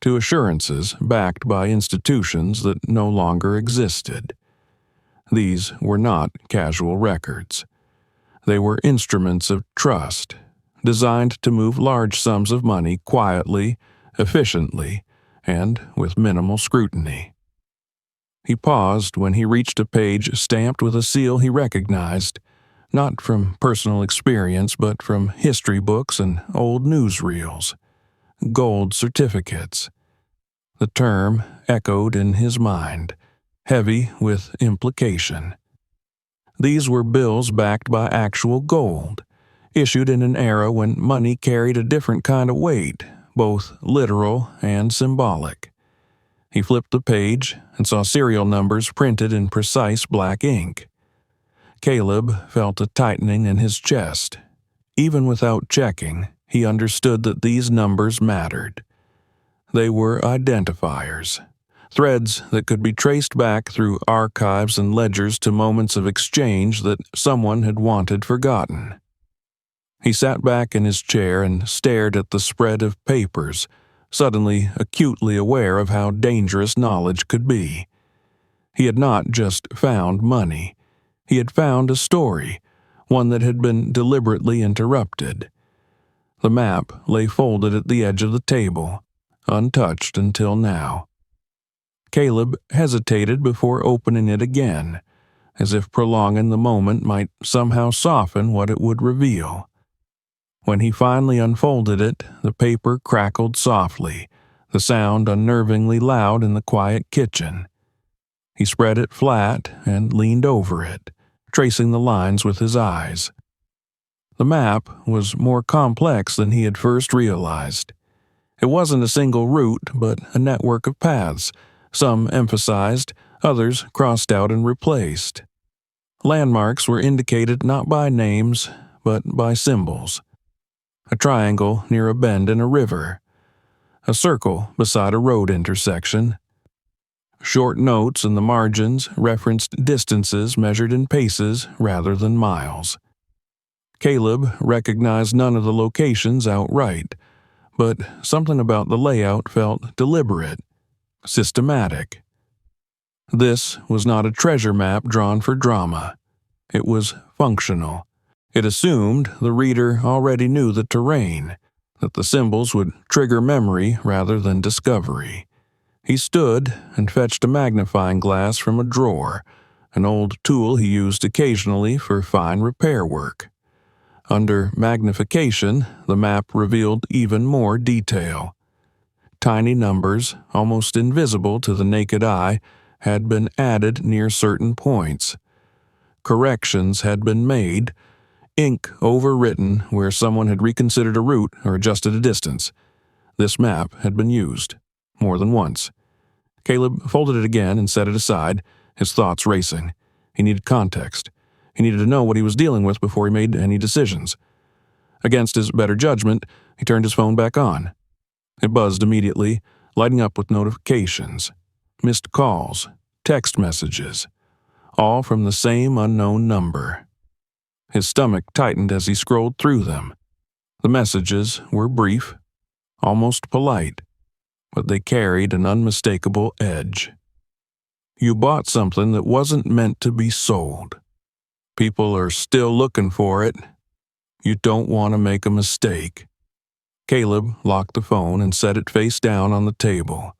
to assurances backed by institutions that no longer existed. These were not casual records. They were instruments of trust, designed to move large sums of money quietly, efficiently, and with minimal scrutiny. He paused when he reached a page stamped with a seal he recognized, not from personal experience but from history books and old newsreels. Gold certificates. The term echoed in his mind, heavy with implication. These were bills backed by actual gold, issued in an era when money carried a different kind of weight, both literal and symbolic. He flipped the page and saw serial numbers printed in precise black ink. Caleb felt a tightening in his chest. Even without checking, he understood that these numbers mattered. They were identifiers, threads that could be traced back through archives and ledgers to moments of exchange that someone had wanted forgotten. He sat back in his chair and stared at the spread of papers, suddenly acutely aware of how dangerous knowledge could be. He had not just found money. He had found a story, one that had been deliberately interrupted. The map lay folded at the edge of the table, untouched until now. Caleb hesitated before opening it again, as if prolonging the moment might somehow soften what it would reveal. When he finally unfolded it, the paper crackled softly, the sound unnervingly loud in the quiet kitchen. He spread it flat and leaned over it, tracing the lines with his eyes. The map was more complex than he had first realized. It wasn't a single route, but a network of paths, some emphasized, others crossed out and replaced. Landmarks were indicated not by names, but by symbols. A triangle near a bend in a river. A circle beside a road intersection. Short notes in the margins referenced distances measured in paces rather than miles. Caleb recognized none of the locations outright, but something about the layout felt deliberate, systematic. This was not a treasure map drawn for drama. It was functional. It assumed the reader already knew the terrain, that the symbols would trigger memory rather than discovery. He stood and fetched a magnifying glass from a drawer, an old tool he used occasionally for fine repair work. Under magnification, the map revealed even more detail. Tiny numbers, almost invisible to the naked eye, had been added near certain points. Corrections had been made, ink overwritten where someone had reconsidered a route or adjusted a distance. This map had been used, more than once. Caleb folded it again and set it aside, his thoughts racing. He needed context. He needed to know what he was dealing with before he made any decisions. Against his better judgment, he turned his phone back on. It buzzed immediately, lighting up with notifications. Missed calls, text messages, all from the same unknown number. His stomach tightened as he scrolled through them. The messages were brief, almost polite, but they carried an unmistakable edge. You bought something that wasn't meant to be sold. People are still looking for it. You don't want to make a mistake. Caleb locked the phone and set it face down on the table.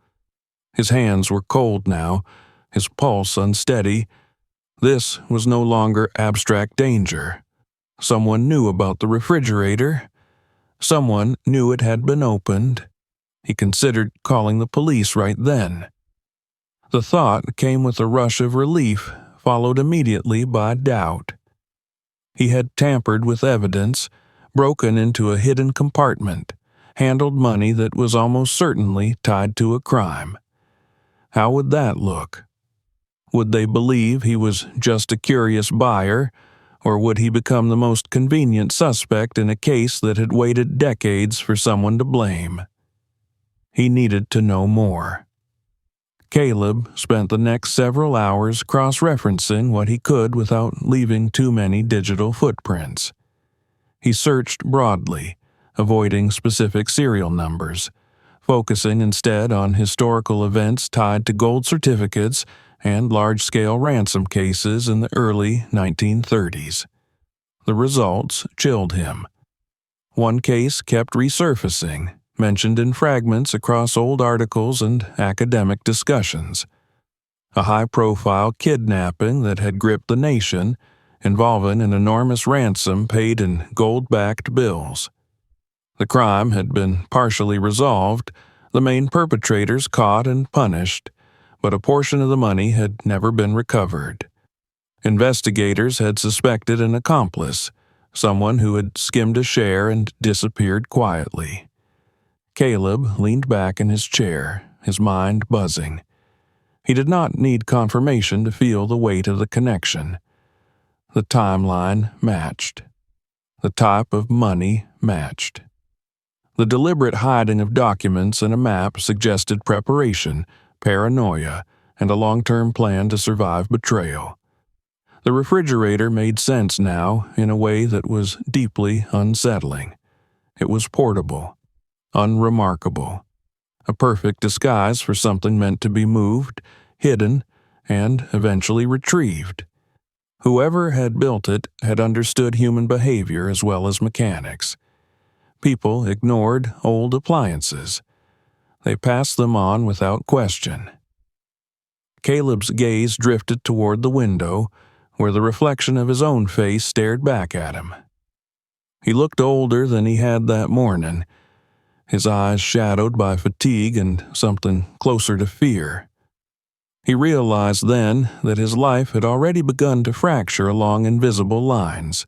His hands were cold now, his pulse unsteady. This was no longer abstract danger. Someone knew about the refrigerator. Someone knew it had been opened. He considered calling the police right then. The thought came with a rush of relief, followed immediately by doubt. He had tampered with evidence, broken into a hidden compartment, handled money that was almost certainly tied to a crime. How would that look? Would they believe he was just a curious buyer, or would he become the most convenient suspect in a case that had waited decades for someone to blame? He needed to know more. Caleb spent the next several hours cross-referencing what he could without leaving too many digital footprints. He searched broadly, avoiding specific serial numbers, focusing instead on historical events tied to gold certificates and large-scale ransom cases in the early 1930s. The results chilled him. One case kept resurfacing, mentioned in fragments across old articles and academic discussions. A high-profile kidnapping that had gripped the nation, involving an enormous ransom paid in gold-backed bills. The crime had been partially resolved, the main perpetrators caught and punished, but a portion of the money had never been recovered. Investigators had suspected an accomplice, someone who had skimmed a share and disappeared quietly. Caleb leaned back in his chair, his mind buzzing. He did not need confirmation to feel the weight of the connection. The timeline matched. The type of money matched. The deliberate hiding of documents and a map suggested preparation, paranoia, and a long-term plan to survive betrayal. The refrigerator made sense now in a way that was deeply unsettling. It was portable, unremarkable, a perfect disguise for something meant to be moved, hidden, and eventually retrieved. Whoever had built it had understood human behavior as well as mechanics. People ignored old appliances. They passed them on without question. Caleb's gaze drifted toward the window, where the reflection of his own face stared back at him. He looked older than he had that morning, his eyes shadowed by fatigue and something closer to fear. He realized then that his life had already begun to fracture along invisible lines.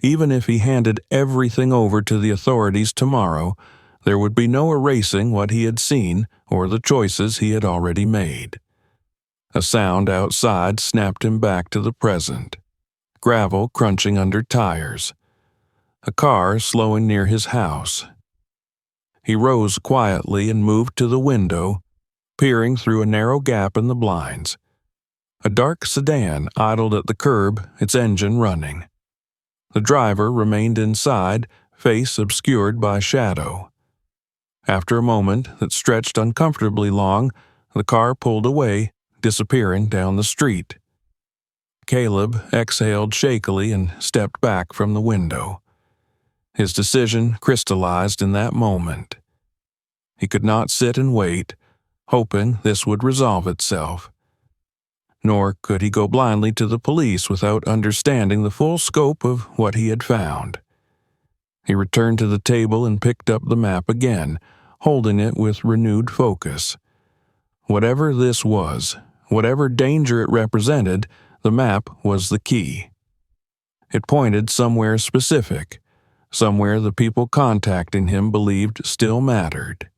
Even if he handed everything over to the authorities tomorrow, there would be no erasing what he had seen or the choices he had already made. A sound outside snapped him back to the present. Gravel crunching under tires. A car slowing near his house. He rose quietly and moved to the window, peering through a narrow gap in the blinds. A dark sedan idled at the curb, its engine running. The driver remained inside, face obscured by shadow. After a moment that stretched uncomfortably long, the car pulled away, disappearing down the street. Caleb exhaled shakily and stepped back from the window. His decision crystallized in that moment. He could not sit and wait, hoping this would resolve itself. Nor could he go blindly to the police without understanding the full scope of what he had found. He returned to the table and picked up the map again, holding it with renewed focus. Whatever this was, whatever danger it represented, the map was the key. It pointed somewhere specific, somewhere the people contacting him believed still mattered.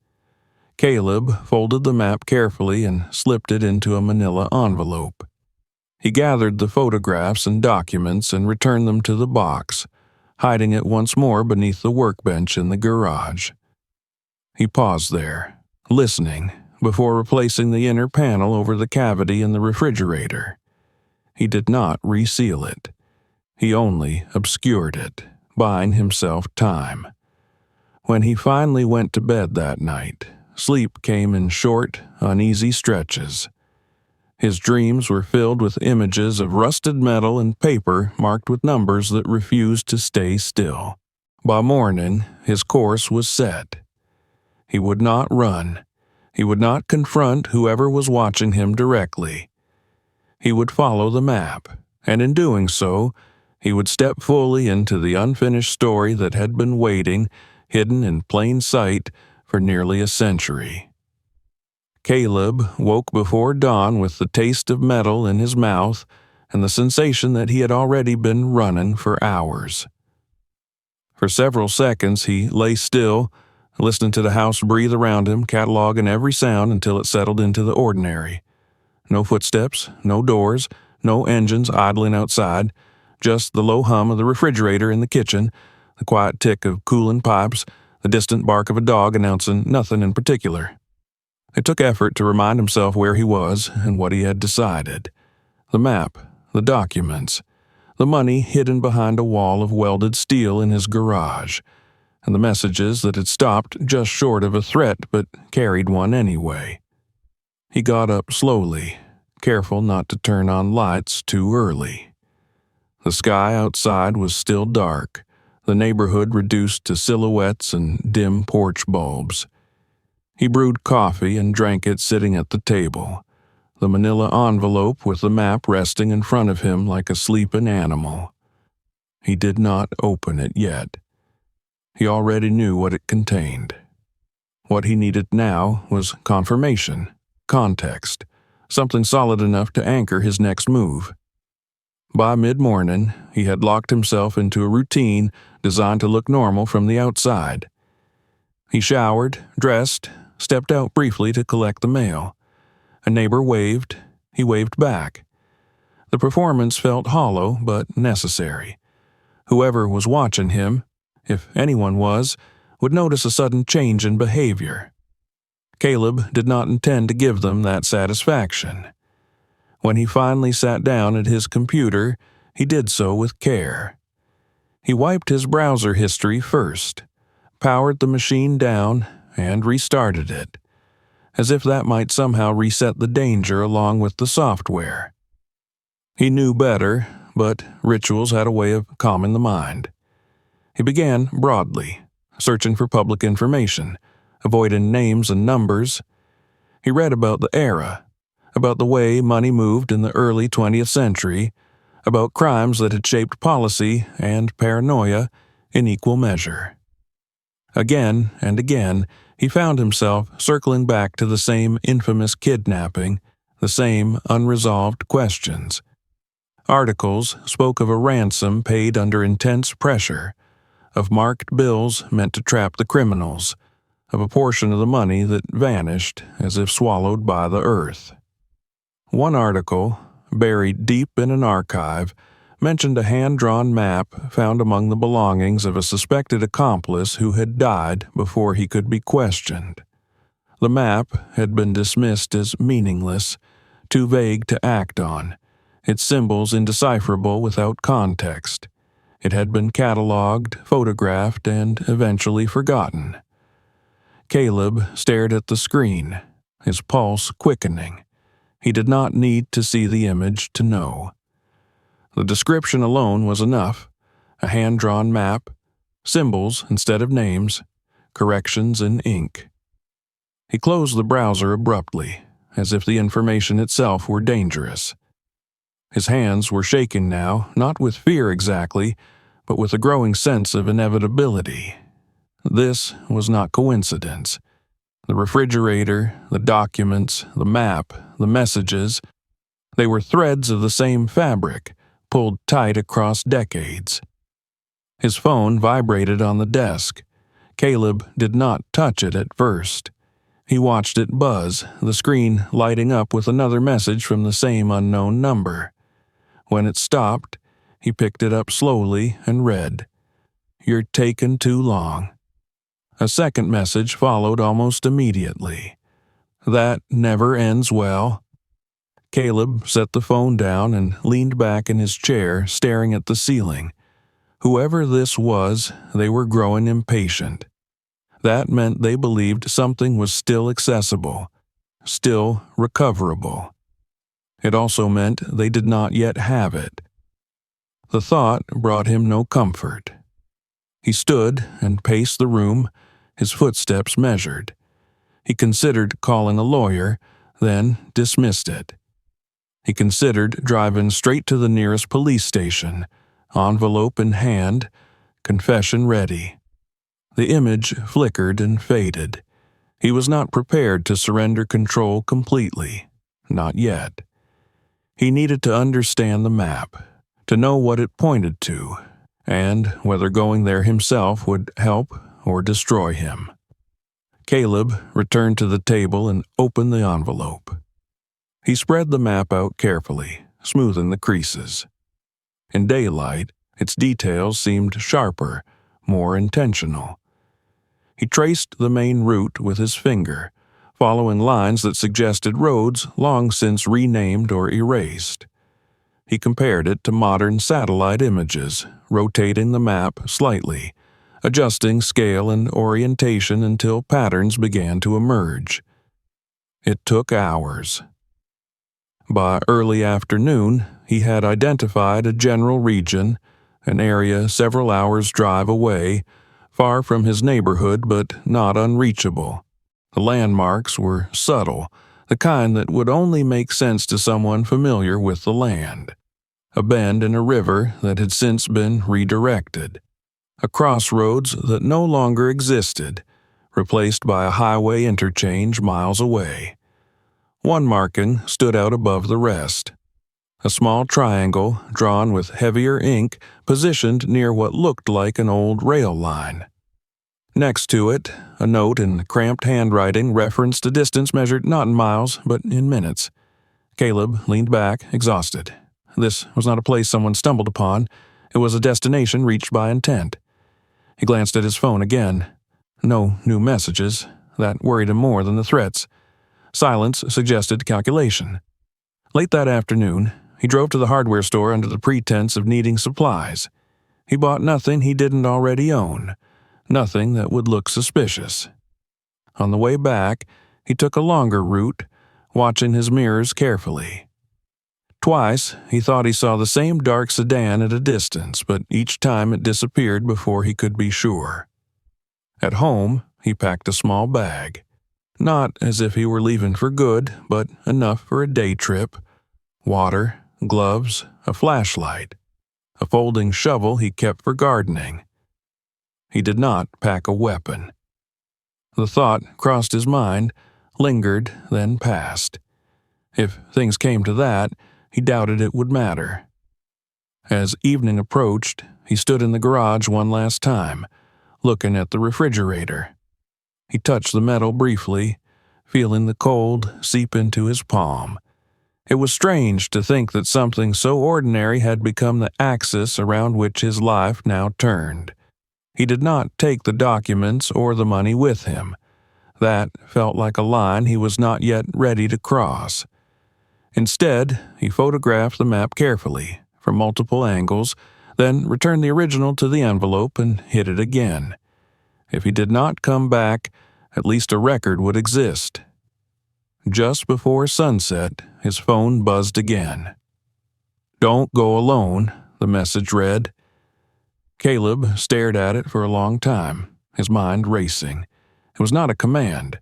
Caleb folded the map carefully and slipped it into a manila envelope. He gathered the photographs and documents and returned them to the box, hiding it once more beneath the workbench in the garage. He paused there, listening, before replacing the inner panel over the cavity in the refrigerator. He did not reseal it. He only obscured it, buying himself time. When he finally went to bed that night, sleep came in short, uneasy stretches. His dreams were filled with images of rusted metal and paper marked with numbers that refused to stay still. By morning, his course was set. He would not run. He would not confront whoever was watching him directly. He would follow the map, and in doing so, He would step fully into the unfinished story that had been waiting, hidden in plain sight, for nearly a century. Caleb woke before dawn with the taste of metal in his mouth and the sensation that he had already been running for hours. For several seconds he lay still, listening to the house breathe around him, cataloging every sound until it settled into the ordinary. No footsteps, no doors, no engines idling outside, just the low hum of the refrigerator in the kitchen, the quiet tick of cooling pipes, the distant bark of a dog announcing nothing in particular. It took effort to remind himself where he was and what he had decided. The map, the documents, the money hidden behind a wall of welded steel in his garage, and the messages that had stopped just short of a threat but carried one anyway. He got up slowly, careful not to turn on lights too early. The sky outside was still dark, the neighborhood reduced to silhouettes and dim porch bulbs. He brewed coffee and drank it sitting at the table, the manila envelope with the map resting in front of him like a sleeping animal. He did not open it yet. He already knew what it contained. What he needed now was confirmation, context, something solid enough to anchor his next move. By mid-morning, he had locked himself into a routine designed to look normal from the outside. He showered, dressed, stepped out briefly to collect the mail. A neighbor waved. He waved back. The performance felt hollow but necessary. Whoever was watching him, if anyone was, would notice a sudden change in behavior. Caleb did not intend to give them that satisfaction. When he finally sat down at his computer, he did so with care. He wiped his browser history first, powered the machine down, and restarted it, as if that might somehow reset the danger along with the software. He knew better, but rituals had a way of calming the mind. He began broadly, searching for public information, avoiding names and numbers. He read about the era, about the way money moved in the early 20th century, about crimes that had shaped policy and paranoia in equal measure. Again and again, he found himself circling back to the same infamous kidnapping, the same unresolved questions. Articles spoke of a ransom paid under intense pressure, of marked bills meant to trap the criminals, of a portion of the money that vanished as if swallowed by the earth. One article, buried deep in an archive, mentioned a hand-drawn map found among the belongings of a suspected accomplice who had died before he could be questioned. The map had been dismissed as meaningless, too vague to act on, its symbols indecipherable without context. It had been catalogued, photographed, and eventually forgotten. Caleb stared at the screen, his pulse quickening. He did not need to see the image to know. The description alone was enough: a hand-drawn map, symbols instead of names, corrections in ink. He closed the browser abruptly, as if the information itself were dangerous. His hands were shaking now, not with fear exactly, but with a growing sense of inevitability. This was not coincidence. The refrigerator, the documents, the map, the messages, they were threads of the same fabric, pulled tight across decades. His phone vibrated on the desk. Caleb did not touch it at first. He watched it buzz, the screen lighting up with another message from the same unknown number. When it stopped, he picked it up slowly and read, "You're taking too long." A second message followed almost immediately. "That never ends well." Caleb set the phone down and leaned back in his chair, staring at the ceiling. Whoever this was, they were growing impatient. That meant they believed something was still accessible, still recoverable. It also meant they did not yet have it. The thought brought him no comfort. He stood and paced the room, his footsteps measured. He considered calling a lawyer, then dismissed it. He considered driving straight to the nearest police station, envelope in hand, confession ready. The image flickered and faded. He was not prepared to surrender control completely. Not yet. He needed to understand the map, to know what it pointed to, and whether going there himself would help or destroy him. Caleb returned to the table and opened the envelope. He spread the map out carefully, smoothing the creases. In daylight, its details seemed sharper, more intentional. He traced the main route with his finger, following lines that suggested roads long since renamed or erased. He compared it to modern satellite images, rotating the map slightly, adjusting scale and orientation until patterns began to emerge. It took hours. By early afternoon, he had identified a general region, an area several hours' drive away, far from his neighborhood but not unreachable. The landmarks were subtle, the kind that would only make sense to someone familiar with the land. A bend in a river that had since been redirected. A crossroads that no longer existed, replaced by a highway interchange miles away. One marking stood out above the rest. A small triangle, drawn with heavier ink, positioned near what looked like an old rail line. Next to it, a note in cramped handwriting referenced a distance measured not in miles, but in minutes. Caleb leaned back, exhausted. This was not a place someone stumbled upon. It was a destination reached by intent. He glanced at his phone again. No new messages. That worried him more than the threats. Silence suggested calculation. Late that afternoon, he drove to the hardware store under the pretense of needing supplies. He bought nothing he didn't already own. Nothing that would look suspicious. On the way back, he took a longer route, watching his mirrors carefully. Twice, he thought he saw the same dark sedan at a distance, but each time it disappeared before he could be sure. At home, he packed a small bag. Not as if he were leaving for good, but enough for a day trip. Water, gloves, a flashlight. A folding shovel he kept for gardening. He did not pack a weapon. The thought crossed his mind, lingered, then passed. If things came to that, he doubted it would matter. As evening approached, he stood in the garage one last time, looking at the refrigerator. He touched the metal briefly, feeling the cold seep into his palm. It was strange to think that something so ordinary had become the axis around which his life now turned. He did not take the documents or the money with him. That felt like a line he was not yet ready to cross. Instead, he photographed the map carefully, from multiple angles, then returned the original to the envelope and hid it again. If he did not come back, at least a record would exist. Just before sunset, his phone buzzed again. "Don't go alone," the message read. Caleb stared at it for a long time, his mind racing. It was not a command.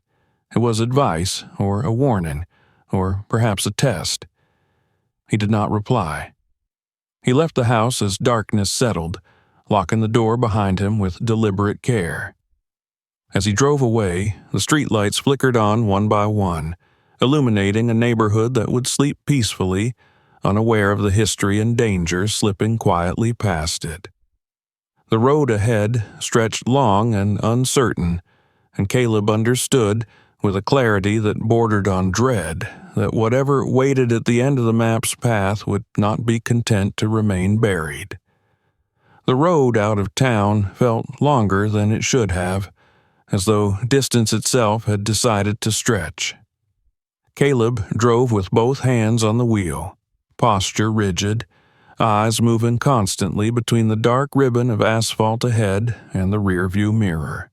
It was advice, or a warning, or perhaps a test. He did not reply. He left the house as darkness settled, locking the door behind him with deliberate care. As he drove away, the streetlights flickered on one by one, illuminating a neighborhood that would sleep peacefully, unaware of the history and danger slipping quietly past it. The road ahead stretched long and uncertain, and Caleb understood, with a clarity that bordered on dread, that whatever waited at the end of the map's path would not be content to remain buried. The road out of town felt longer than it should have, as though distance itself had decided to stretch. Caleb drove with both hands on the wheel, posture rigid, eyes moving constantly between the dark ribbon of asphalt ahead and the rearview mirror.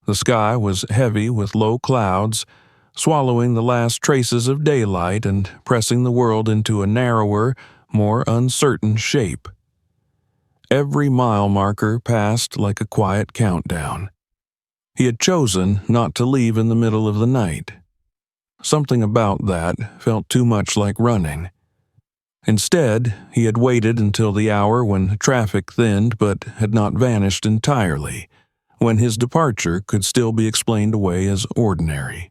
The sky was heavy with low clouds, swallowing the last traces of daylight and pressing the world into a narrower, more uncertain shape. Every mile marker passed like a quiet countdown. He had chosen not to leave in the middle of the night. Something about that felt too much like running. Instead, he had waited until the hour when traffic thinned but had not vanished entirely, when his departure could still be explained away as ordinary.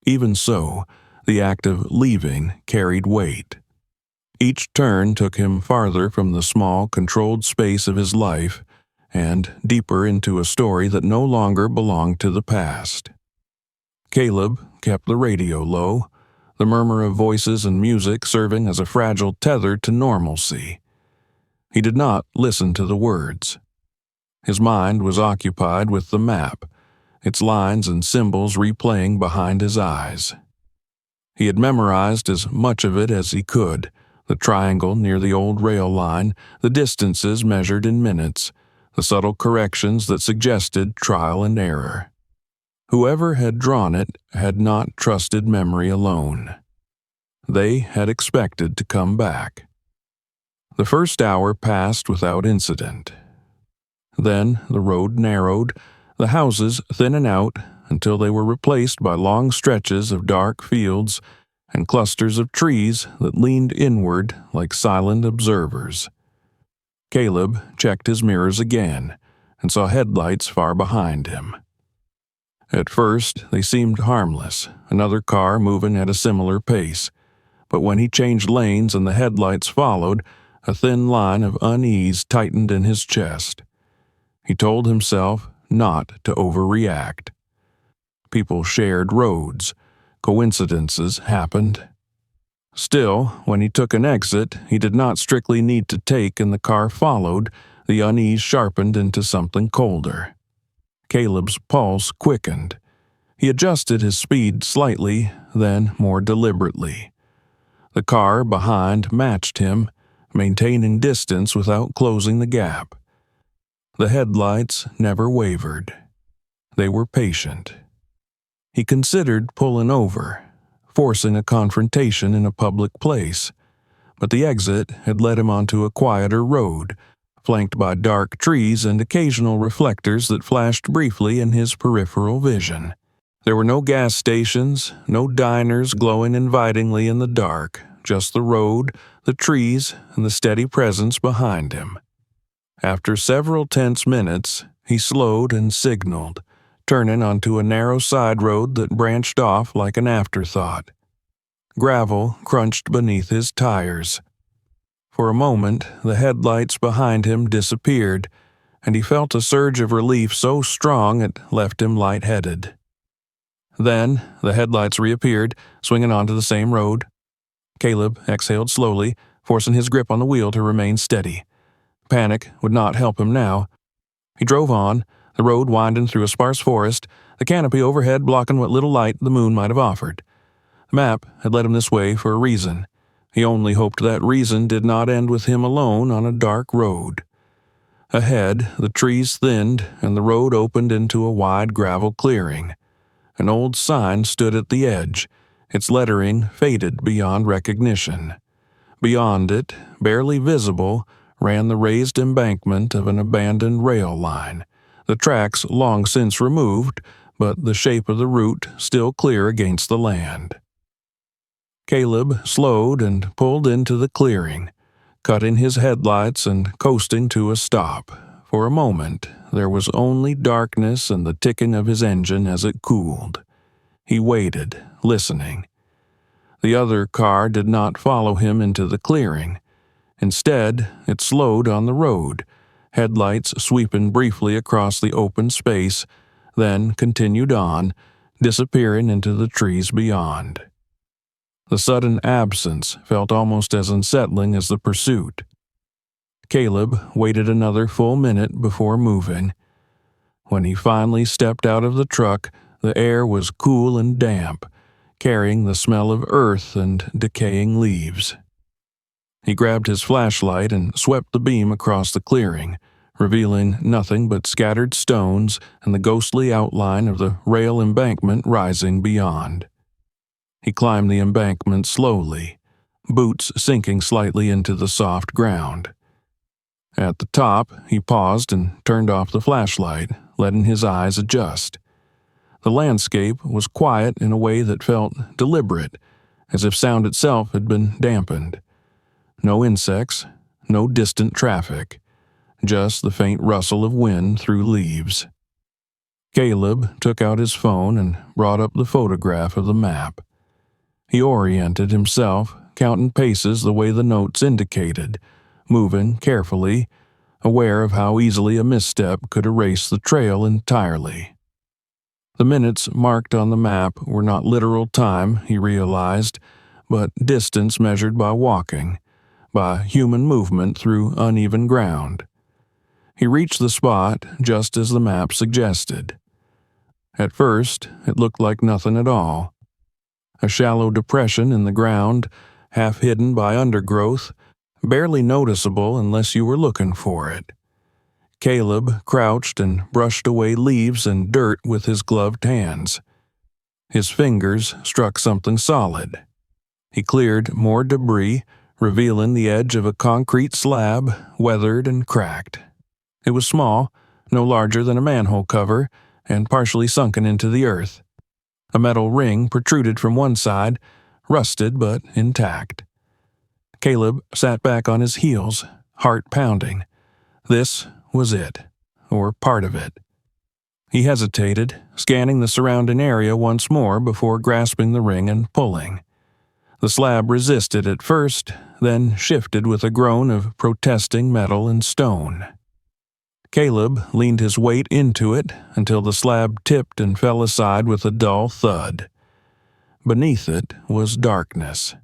Even so, the act of leaving carried weight. Each turn took him farther from the small, controlled space of his life and deeper into a story that no longer belonged to the past. Caleb kept the radio low, the murmur of voices and music serving as a fragile tether to normalcy. He did not listen to the words. His mind was occupied with the map, its lines and symbols replaying behind his eyes. He had memorized as much of it as he could, the triangle near the old rail line, the distances measured in minutes, the subtle corrections that suggested trial and error. Whoever had drawn it had not trusted memory alone. They had expected to come back. The first hour passed without incident. Then the road narrowed, the houses thinning out until they were replaced by long stretches of dark fields and clusters of trees that leaned inward like silent observers. Caleb checked his mirrors again and saw headlights far behind him. At first, they seemed harmless, another car moving at a similar pace, but when he changed lanes and the headlights followed, a thin line of unease tightened in his chest. He told himself not to overreact. People shared roads. Coincidences happened. Still, when he took an exit he did not strictly need to take and the car followed, the unease sharpened into something colder. Caleb's pulse quickened. He adjusted his speed slightly, then more deliberately. The car behind matched him, maintaining distance without closing the gap. The headlights never wavered. They were patient. He considered pulling over, forcing a confrontation in a public place, but the exit had led him onto a quieter road, flanked by dark trees and occasional reflectors that flashed briefly in his peripheral vision. There were no gas stations, no diners glowing invitingly in the dark, just the road, the trees, and the steady presence behind him. After several tense minutes, he slowed and signaled, turning onto a narrow side road that branched off like an afterthought. Gravel crunched beneath his tires. For a moment, the headlights behind him disappeared, and he felt a surge of relief so strong it left him lightheaded. Then, the headlights reappeared, swinging onto the same road. Caleb exhaled slowly, forcing his grip on the wheel to remain steady. Panic would not help him now. He drove on, the road winding through a sparse forest, the canopy overhead blocking what little light the moon might have offered. The map had led him this way for a reason. He only hoped that reason did not end with him alone on a dark road. Ahead, the trees thinned and the road opened into a wide gravel clearing. An old sign stood at the edge, its lettering faded beyond recognition. Beyond it, barely visible, ran the raised embankment of an abandoned rail line, the tracks long since removed, but the shape of the route still clear against the land. Caleb slowed and pulled into the clearing, cutting his headlights and coasting to a stop. For a moment, there was only darkness and the ticking of his engine as it cooled. He waited, listening. The other car did not follow him into the clearing. Instead, it slowed on the road, headlights sweeping briefly across the open space, then continued on, disappearing into the trees beyond. The sudden absence felt almost as unsettling as the pursuit. Caleb waited another full minute before moving. When he finally stepped out of the truck, the air was cool and damp, carrying the smell of earth and decaying leaves. He grabbed his flashlight and swept the beam across the clearing, revealing nothing but scattered stones and the ghostly outline of the rail embankment rising beyond. He climbed the embankment slowly, boots sinking slightly into the soft ground. At the top, he paused and turned off the flashlight, letting his eyes adjust. The landscape was quiet in a way that felt deliberate, as if sound itself had been dampened. No insects, no distant traffic, just the faint rustle of wind through leaves. Caleb took out his phone and brought up the photograph of the map. He oriented himself, counting paces the way the notes indicated, moving carefully, aware of how easily a misstep could erase the trail entirely. The minutes marked on the map were not literal time, he realized, but distance measured by walking, by human movement through uneven ground. He reached the spot just as the map suggested. At first, it looked like nothing at all. A shallow depression in the ground, half hidden by undergrowth, barely noticeable unless you were looking for it. Caleb crouched and brushed away leaves and dirt with his gloved hands. His fingers struck something solid. He cleared more debris, revealing the edge of a concrete slab, weathered and cracked. It was small, no larger than a manhole cover, and partially sunken into the earth. A metal ring protruded from one side, rusted but intact. Caleb sat back on his heels, heart pounding. This was it, or part of it. He hesitated, scanning the surrounding area once more before grasping the ring and pulling. The slab resisted at first, then shifted with a groan of protesting metal and stone. Caleb leaned his weight into it until the slab tipped and fell aside with a dull thud. Beneath it was darkness.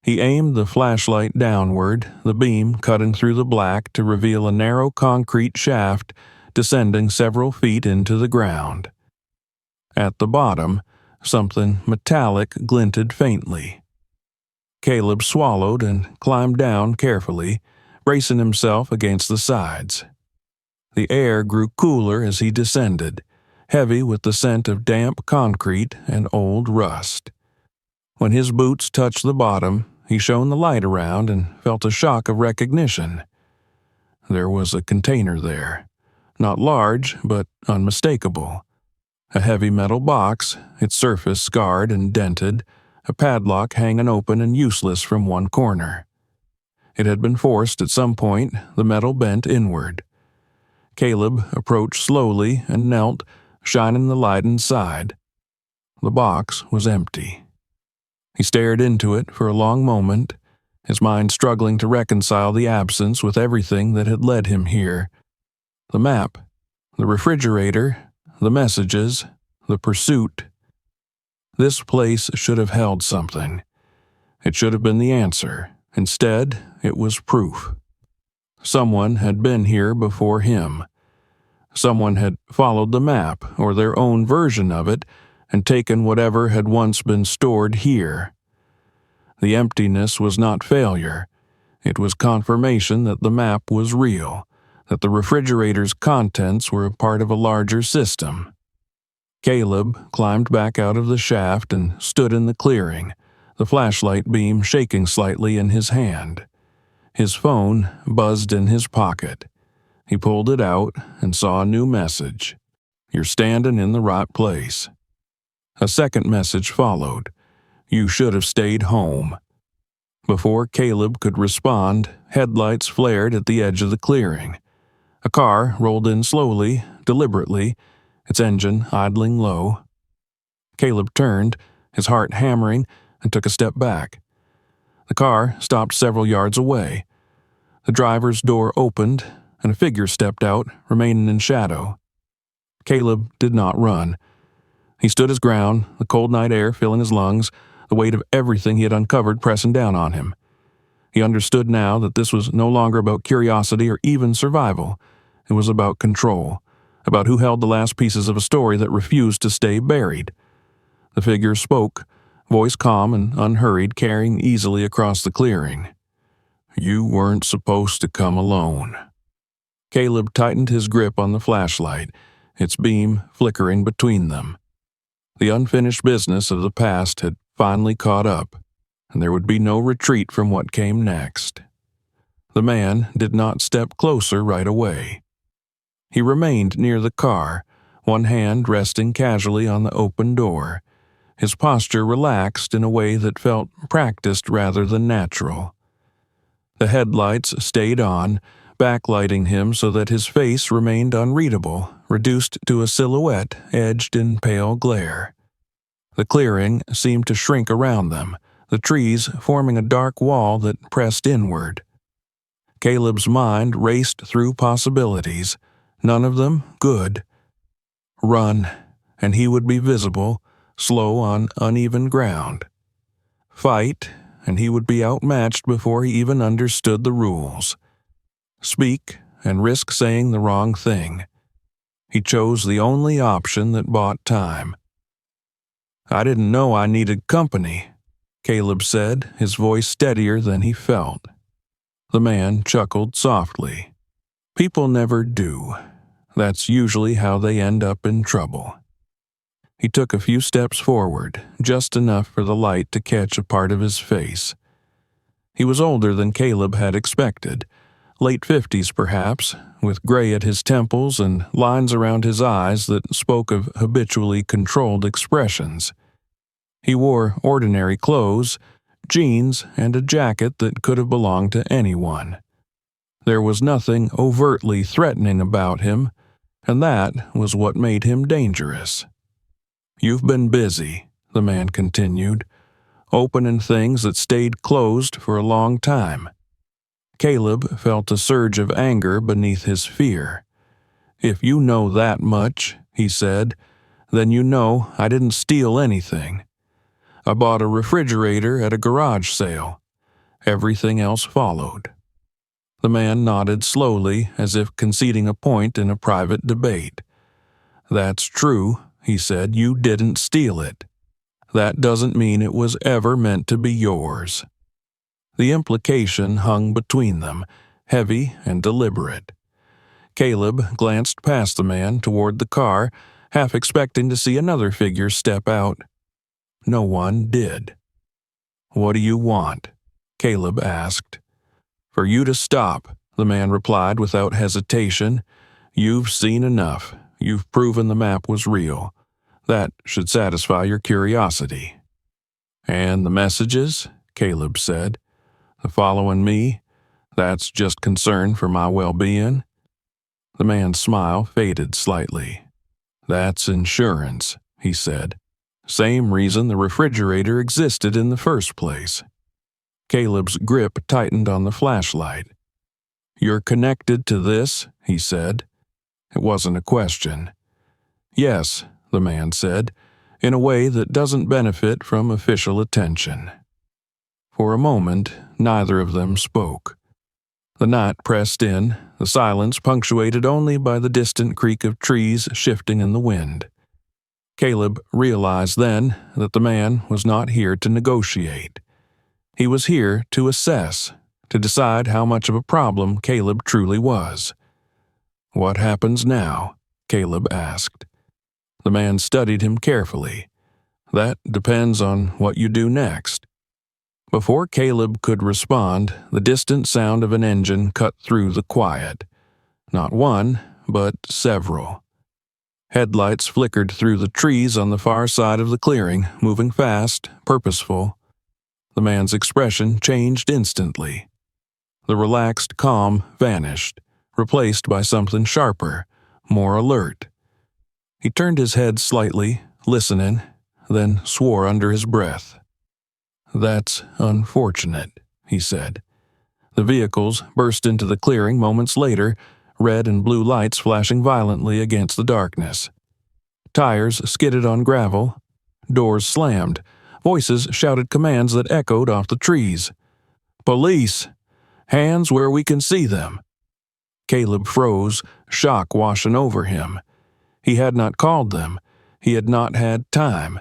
He aimed the flashlight downward, the beam cutting through the black to reveal a narrow concrete shaft descending several feet into the ground. At the bottom, something metallic glinted faintly. Caleb swallowed and climbed down carefully, bracing himself against the sides. The air grew cooler as he descended, heavy with the scent of damp concrete and old rust. When his boots touched the bottom, he shone the light around and felt a shock of recognition. There was a container there, not large, but unmistakable. A heavy metal box, its surface scarred and dented, a padlock hanging open and useless from one corner. It had been forced at some point, the metal bent inward. Caleb approached slowly and knelt, shining the light inside. The box was empty. He stared into it for a long moment, his mind struggling to reconcile the absence with everything that had led him here. The map, the refrigerator, the messages, the pursuit. This place should have held something. It should have been the answer. Instead, it was proof. Someone had been here before him. Someone had followed the map, or their own version of it, and taken whatever had once been stored here. The emptiness was not failure. It was confirmation that the map was real, that the refrigerator's contents were a part of a larger system. Caleb climbed back out of the shaft and stood in the clearing, the flashlight beam shaking slightly in his hand. His phone buzzed in his pocket. He pulled it out and saw a new message. "You're standing in the right place." A second message followed. "You should have stayed home." Before Caleb could respond, headlights flared at the edge of the clearing. A car rolled in slowly, deliberately, its engine idling low. Caleb turned, his heart hammering, and took a step back. The car stopped several yards away. The driver's door opened, and a figure stepped out, remaining in shadow. Caleb did not run. He stood his ground, the cold night air filling his lungs, the weight of everything he had uncovered pressing down on him. He understood now that this was no longer about curiosity or even survival. It was about control, about who held the last pieces of a story that refused to stay buried. The figure spoke, voice calm and unhurried, carrying easily across the clearing. "You weren't supposed to come alone." Caleb tightened his grip on the flashlight, its beam flickering between them. The unfinished business of the past had finally caught up, and there would be no retreat from what came next. The man did not step closer right away. He remained near the car, one hand resting casually on the open door, his posture relaxed in a way that felt practiced rather than natural. The headlights stayed on, backlighting him so that his face remained unreadable, reduced to a silhouette edged in pale glare. The clearing seemed to shrink around them, the trees forming a dark wall that pressed inward. Caleb's mind raced through possibilities, none of them good. Run, and he would be visible, slow on uneven ground. Fight, and he would be outmatched before he even understood the rules. Speak, and risk saying the wrong thing. He chose the only option that bought time. "I didn't know I needed company," Caleb said, his voice steadier than he felt. The man chuckled softly. "People never do. That's usually how they end up in trouble." He took a few steps forward, just enough for the light to catch a part of his face. He was older than Caleb had expected, late 50s perhaps, with gray at his temples and lines around his eyes that spoke of habitually controlled expressions. He wore ordinary clothes, jeans, and a jacket that could have belonged to anyone. There was nothing overtly threatening about him, and that was what made him dangerous. "You've been busy," the man continued, "opening things that stayed closed for a long time." Caleb felt a surge of anger beneath his fear. "If you know that much," he said, "then you know I didn't steal anything. I bought a refrigerator at a garage sale. Everything else followed." The man nodded slowly, as if conceding a point in a private debate. "That's true," he said, "you didn't steal it. That doesn't mean it was ever meant to be yours." The implication hung between them, heavy and deliberate. Caleb glanced past the man toward the car, half expecting to see another figure step out. No one did. "What do you want?" Caleb asked. "For you to stop," the man replied without hesitation. "You've seen enough. You've proven the map was real. That should satisfy your curiosity." "And the messages?" Caleb said. "The following me? That's just concern for my well-being?" The man's smile faded slightly. "That's insurance," he said. "Same reason the refrigerator existed in the first place." Caleb's grip tightened on the flashlight. "You're connected to this?" he said. It wasn't a question. "Yes," the man said, "in a way that doesn't benefit from official attention." For a moment, neither of them spoke. The night pressed in, the silence punctuated only by the distant creak of trees shifting in the wind. Caleb realized then that the man was not here to negotiate. He was here to assess, to decide how much of a problem Caleb truly was. "What happens now?" Caleb asked. The man studied him carefully. "That depends on what you do next." Before Caleb could respond, the distant sound of an engine cut through the quiet. Not one, but several. Headlights flickered through the trees on the far side of the clearing, moving fast, purposeful. The man's expression changed instantly. The relaxed calm vanished, replaced by something sharper, more alert. He turned his head slightly, listening, then swore under his breath. "That's unfortunate," he said. The vehicles burst into the clearing moments later, red and blue lights flashing violently against the darkness. Tires skidded on gravel. Doors slammed. Voices shouted commands that echoed off the trees. "Police! Hands where we can see them!" Caleb froze, shock washing over him. He had not called them. He had not had time.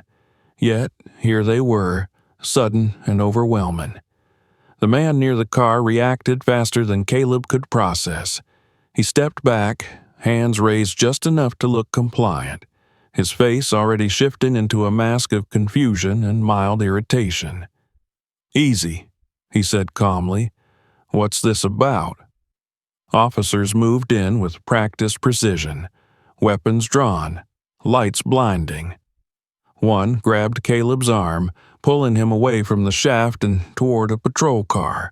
Yet here they were, sudden and overwhelming. The man near the car reacted faster than Caleb could process. He stepped back, hands raised just enough to look compliant, his face already shifting into a mask of confusion and mild irritation. "Easy," he said calmly. "What's this about?" Officers moved in with practiced precision, weapons drawn, lights blinding. One grabbed Caleb's arm, pulling him away from the shaft and toward a patrol car.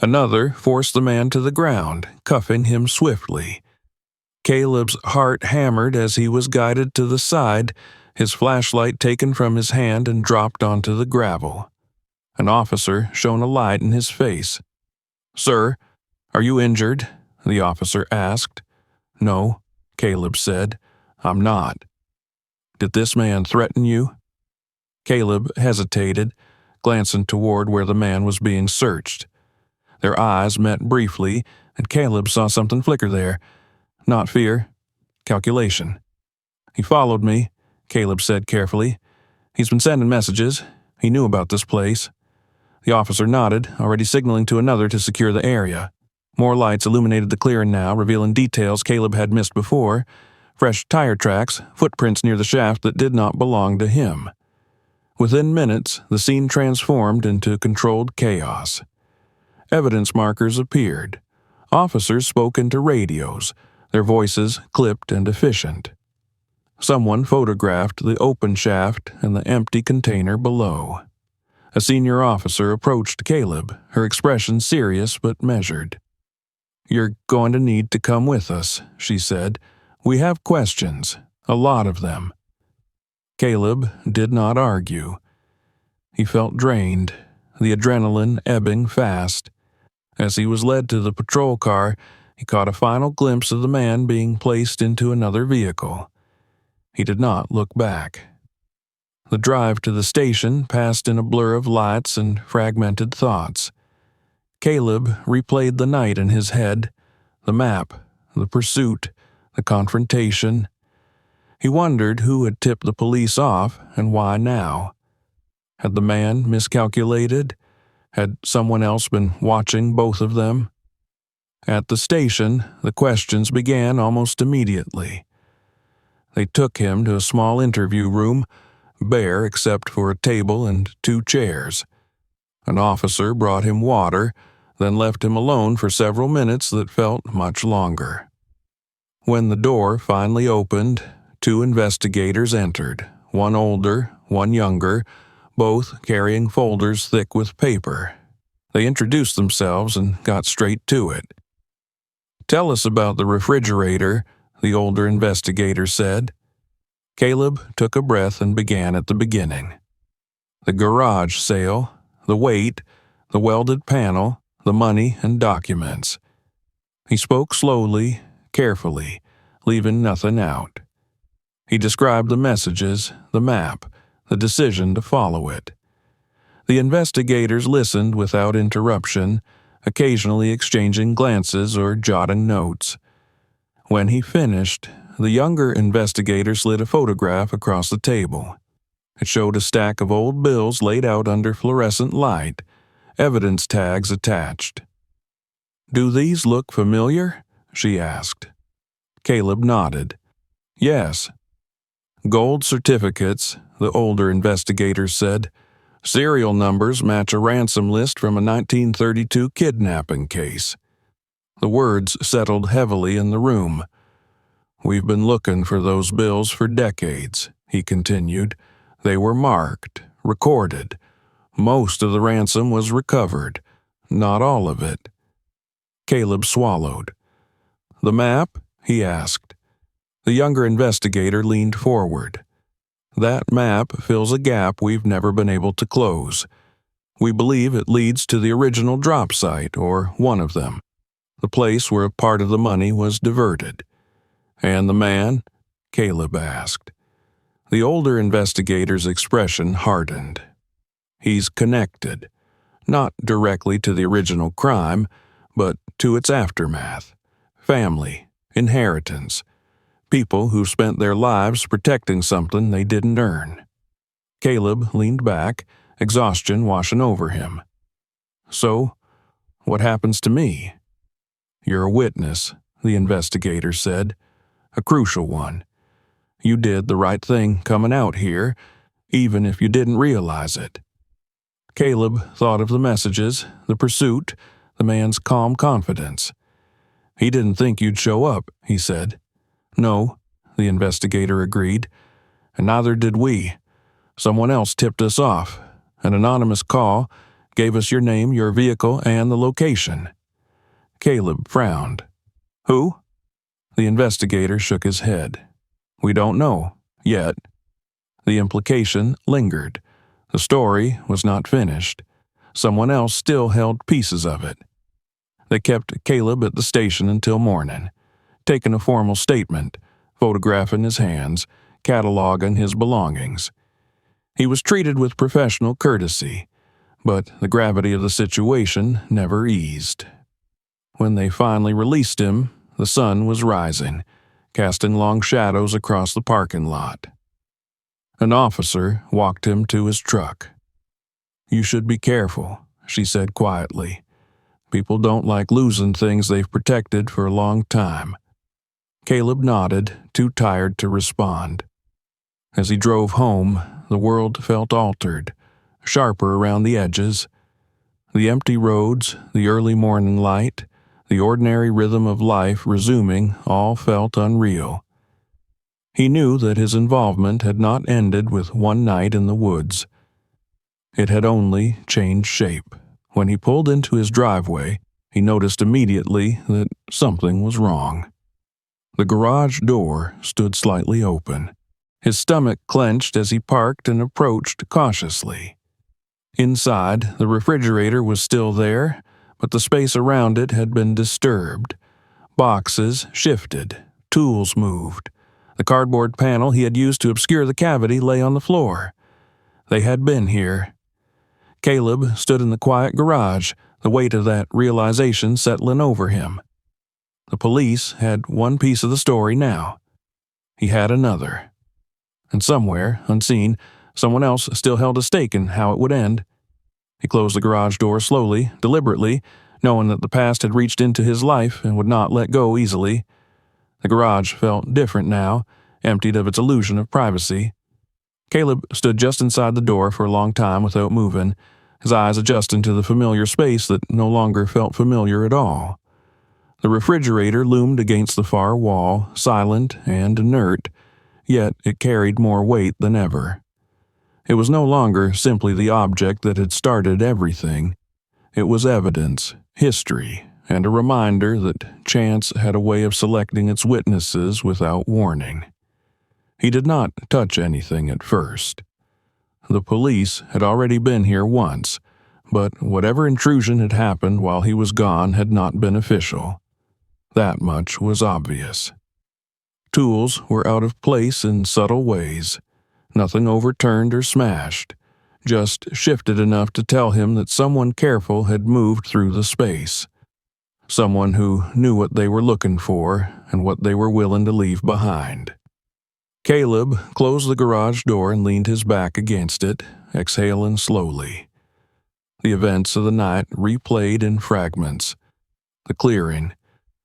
Another forced the man to the ground, cuffing him swiftly. Caleb's heart hammered as he was guided to the side, his flashlight taken from his hand and dropped onto the gravel. An officer shone a light in his face. "Sir, are you injured?" the officer asked. "No," Caleb said. "I'm not." "Did this man threaten you?" Caleb hesitated, glancing toward where the man was being searched. Their eyes met briefly, and Caleb saw something flicker there. Not fear, calculation. "He followed me," Caleb said carefully. "He's been sending messages. He knew about this place." The officer nodded, already signaling to another to secure the area. More lights illuminated the clearing now, revealing details Caleb had missed before. Fresh tire tracks, footprints near the shaft that did not belong to him. Within minutes, the scene transformed into controlled chaos. Evidence markers appeared. Officers spoke into radios, their voices clipped and efficient. Someone photographed the open shaft and the empty container below. A senior officer approached Caleb, her expression serious but measured. "You're going to need to come with us," she said. "We have questions, a lot of them." Caleb did not argue. He felt drained, the adrenaline ebbing fast. As he was led to the patrol car, he caught a final glimpse of the man being placed into another vehicle. He did not look back. The drive to the station passed in a blur of lights and fragmented thoughts. Caleb replayed the night in his head, the map, the pursuit, the confrontation. He wondered who had tipped the police off and why now. Had the man miscalculated? Had someone else been watching both of them? At the station, the questions began almost immediately. They took him to a small interview room, bare except for a table and 2 chairs. An officer brought him water, then left him alone for several minutes that felt much longer. When the door finally opened, 2 investigators entered, one older, one younger, both carrying folders thick with paper. They introduced themselves and got straight to it. "Tell us about the refrigerator," the older investigator said. Caleb took a breath and began at the beginning. The garage sale, the weight, the welded panel, the money and documents. He spoke slowly, carefully, leaving nothing out. He described the messages, the map, the decision to follow it. The investigators listened without interruption, occasionally exchanging glances or jotting notes. When he finished, the younger investigator slid a photograph across the table. It showed a stack of old bills laid out under fluorescent light, evidence tags attached. "Do these look familiar?" she asked. Caleb nodded. "Yes." "Gold certificates," the older investigator said. "Serial numbers match a ransom list from a 1932 kidnapping case." The words settled heavily in the room. "We've been looking for those bills for decades," he continued. "They were marked, recorded. Most of the ransom was recovered, not all of it." Caleb swallowed. "The map?" he asked. The younger investigator leaned forward. "That map fills a gap we've never been able to close. We believe it leads to the original drop site, or one of them, the place where a part of the money was diverted." "And the man?" Caleb asked. The older investigator's expression hardened. "He's connected, not directly to the original crime, but to its aftermath. Family, inheritance, people who spent their lives protecting something they didn't earn." Caleb leaned back, exhaustion washing over him. "So, what happens to me?" "You're a witness," the investigator said. "A crucial one. You did the right thing coming out here, even if you didn't realize it." Caleb thought of the messages, the pursuit, the man's calm confidence. "He didn't think you'd show up," he said. "No," the investigator agreed. "And neither did we. Someone else tipped us off. An anonymous call, Gave us your name, your vehicle, and the location. Caleb frowned. Who? The investigator shook his head. We don't know, yet. The implication lingered. The story was not finished. Someone else still held pieces of it. They kept Caleb at the station until morning, taking a formal statement, photograph in his hands, cataloging his belongings. He was treated with professional courtesy, but the gravity of the situation never eased. When they finally released him, the sun was rising, casting long shadows across the parking lot. An officer walked him to his truck. You should be careful, she said quietly. People don't like losing things they've protected for a long time. Caleb nodded, too tired to respond. As he drove home, the world felt altered, sharper around the edges. The empty roads, the early morning light, the ordinary rhythm of life resuming all felt unreal. He knew that his involvement had not ended with one night in the woods. It had only changed shape. When he pulled into his driveway, he noticed immediately that something was wrong. The garage door stood slightly open. His stomach clenched as he parked and approached cautiously. Inside, the refrigerator was still there, but the space around it had been disturbed. Boxes shifted, tools moved. The cardboard panel he had used to obscure the cavity lay on the floor. They had been here. Caleb stood in the quiet garage, the weight of that realization settling over him. The police had one piece of the story now. He had another. And somewhere, unseen, someone else still held a stake in how it would end. He closed the garage door slowly, deliberately, knowing that the past had reached into his life and would not let go easily. The garage felt different now, emptied of its illusion of privacy. Caleb stood just inside the door for a long time without moving, his eyes adjusting to the familiar space that no longer felt familiar at all. The refrigerator loomed against the far wall, silent and inert, yet it carried more weight than ever. It was no longer simply the object that had started everything. It was evidence, history, and a reminder that chance had a way of selecting its witnesses without warning. He did not touch anything at first. The police had already been here once, but whatever intrusion had happened while he was gone had not been official. That much was obvious. Tools were out of place in subtle ways. Nothing overturned or smashed, just shifted enough to tell him that someone careful had moved through the space. Someone who knew what they were looking for and what they were willing to leave behind. Caleb closed the garage door and leaned his back against it, exhaling slowly. The events of the night replayed in fragments. The clearing,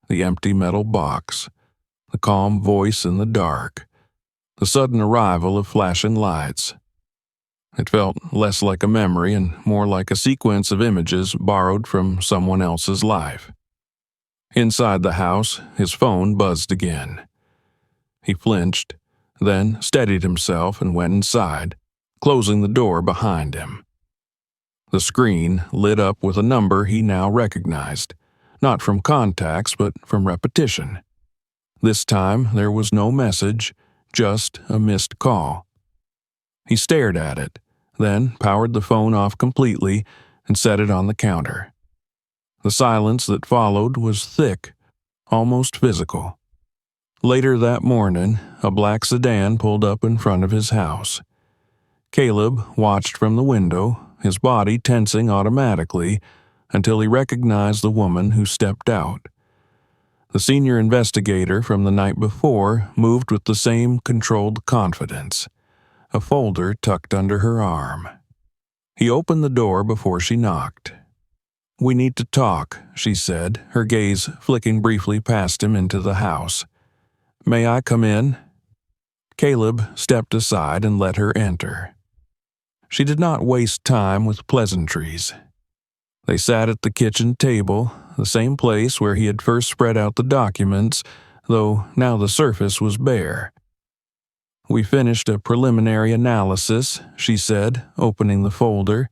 the empty metal box, the calm voice in the dark, the sudden arrival of flashing lights. It felt less like a memory and more like a sequence of images borrowed from someone else's life. Inside the house, his phone buzzed again. He flinched, then steadied himself and went inside, closing the door behind him. The screen lit up with a number he now recognized, not from contacts but from repetition. This time there was no message, just a missed call. He stared at it, then powered the phone off completely and set it on the counter. The silence that followed was thick, almost physical. Later that morning, a black sedan pulled up in front of his house. Caleb watched from the window, his body tensing automatically, until he recognized the woman who stepped out. The senior investigator from the night before moved with the same controlled confidence, a folder tucked under her arm. He opened the door before she knocked. "We need to talk," she said, her gaze flicking briefly past him into the house. "May I come in?" Caleb stepped aside and let her enter. She did not waste time with pleasantries. They sat at the kitchen table, the same place where he had first spread out the documents, though now the surface was bare. "We finished a preliminary analysis," she said, opening the folder.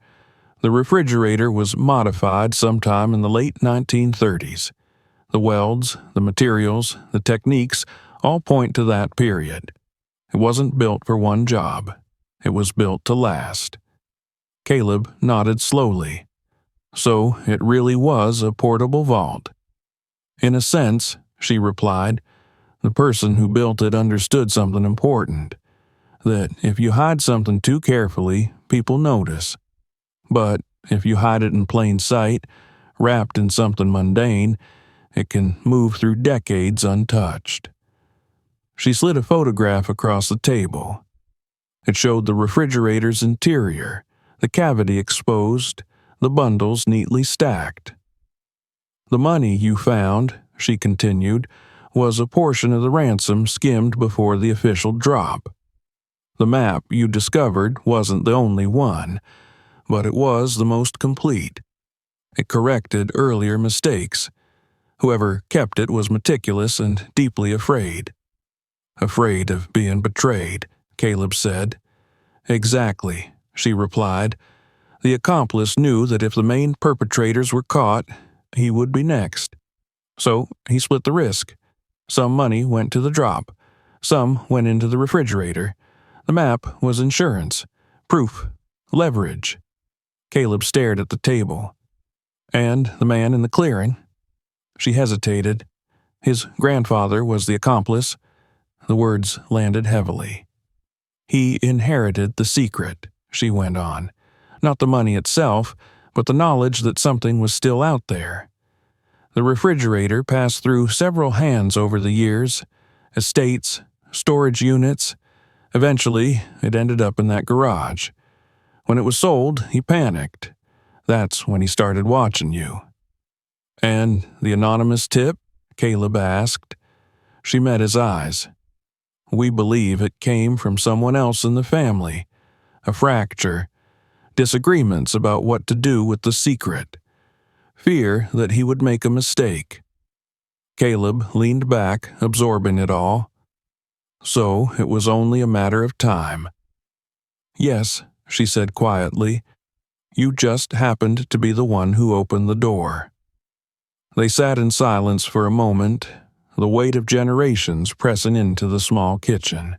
The refrigerator was modified sometime in the late 1930s. The welds, the materials, the techniques all point to that period. It wasn't built for one job. It was built to last. Caleb nodded slowly. So it really was a portable vault. In a sense, she replied, the person who built it understood something important. That if you hide something too carefully, people notice. But if you hide it in plain sight, wrapped in something mundane, it can move through decades untouched. She slid a photograph across the table. It showed the refrigerator's interior, the cavity exposed, the bundles neatly stacked. The money you found, she continued, was a portion of the ransom skimmed before the official drop. The map you discovered wasn't the only one, but it was the most complete. It corrected earlier mistakes. Whoever kept it was meticulous and deeply afraid. Afraid of being betrayed, Caleb said. Exactly, she replied. The accomplice knew that if the main perpetrators were caught, he would be next. So he split the risk. Some money went to the drop. Some went into the refrigerator. The map was insurance, proof, leverage. Caleb stared at the table. And the man in the clearing? She hesitated. His grandfather was the accomplice. The words landed heavily. He inherited the secret, she went on. Not the money itself, but the knowledge that something was still out there. The refrigerator passed through several hands over the years, estates, storage units. Eventually, it ended up in that garage. When it was sold, he panicked. That's when he started watching you. And the anonymous tip? Caleb asked. She met his eyes. We believe it came from someone else in the family. A fracture. Disagreements about what to do with the secret. Fear that he would make a mistake. Caleb leaned back, absorbing it all. So it was only a matter of time. Yes, she said quietly. You just happened to be the one who opened the door. They sat in silence for a moment, the weight of generations pressing into the small kitchen.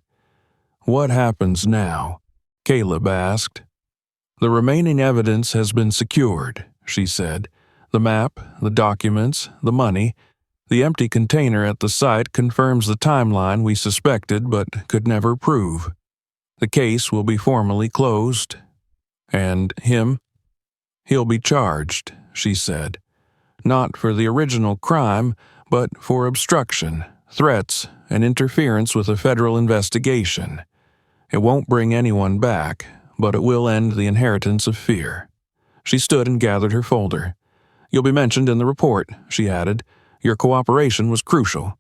What happens now? Caleb asked. The remaining evidence has been secured, she said. The map, the documents, the money. The empty container at the site confirms the timeline we suspected but could never prove. The case will be formally closed. And him? He'll be charged, she said. Not for the original crime, but for obstruction, threats, and interference with a federal investigation. It won't bring anyone back, but it will end the inheritance of fear. She stood and gathered her folder. You'll be mentioned in the report, she added. Your cooperation was crucial.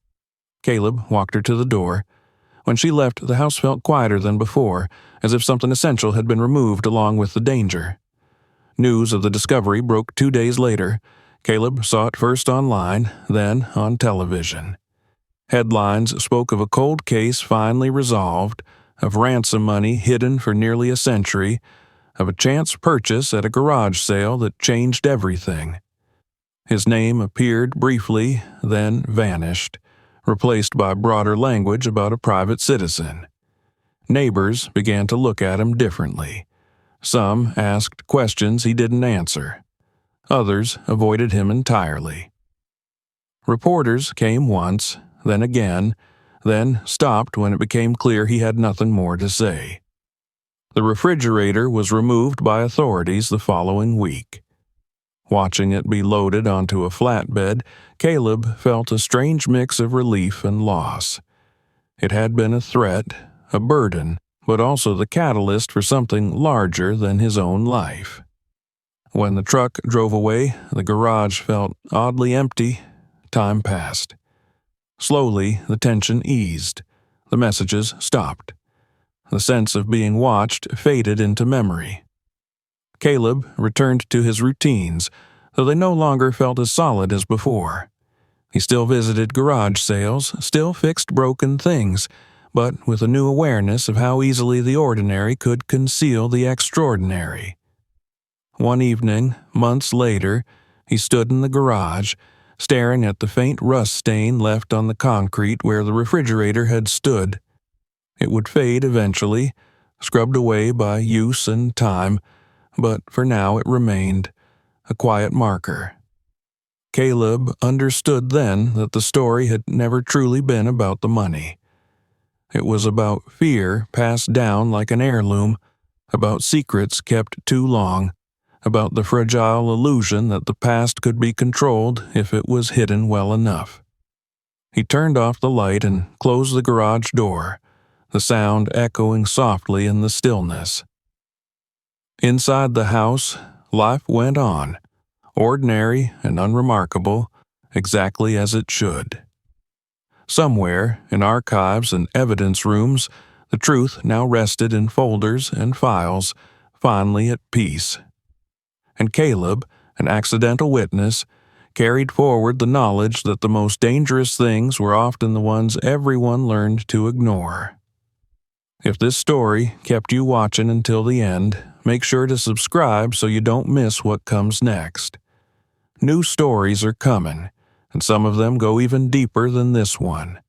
Caleb walked her to the door. When she left, the house felt quieter than before, as if something essential had been removed along with the danger. News of the discovery broke 2 days later. Caleb saw it first online, then on television. Headlines spoke of a cold case finally resolved, of ransom money hidden for nearly a century, of a chance purchase at a garage sale that changed everything. His name appeared briefly, then vanished, replaced by broader language about a private citizen. Neighbors began to look at him differently. Some asked questions he didn't answer. Others avoided him entirely. Reporters came once, then again, then stopped when it became clear he had nothing more to say. The refrigerator was removed by authorities the following week. Watching it be loaded onto a flatbed, Caleb felt a strange mix of relief and loss. It had been a threat, a burden, but also the catalyst for something larger than his own life. When the truck drove away, the garage felt oddly empty. Time passed. Slowly, the tension eased. The messages stopped. The sense of being watched faded into memory. Caleb returned to his routines, though they no longer felt as solid as before. He still visited garage sales, still fixed broken things, but with a new awareness of how easily the ordinary could conceal the extraordinary. One evening, months later, he stood in the garage, staring at the faint rust stain left on the concrete where the refrigerator had stood. It would fade eventually, scrubbed away by use and time, but for now it remained, a quiet marker. Caleb understood then that the story had never truly been about the money. It was about fear passed down like an heirloom, about secrets kept too long, about the fragile illusion that the past could be controlled if it was hidden well enough. He turned off the light and closed the garage door, the sound echoing softly in the stillness. Inside the house, life went on, ordinary and unremarkable, exactly as it should. Somewhere, in archives and evidence rooms, the truth now rested in folders and files, finally at peace. And Caleb, an accidental witness, carried forward the knowledge that the most dangerous things were often the ones everyone learned to ignore. If this story kept you watching until the end, make sure to subscribe so you don't miss what comes next. New stories are coming, and some of them go even deeper than this one.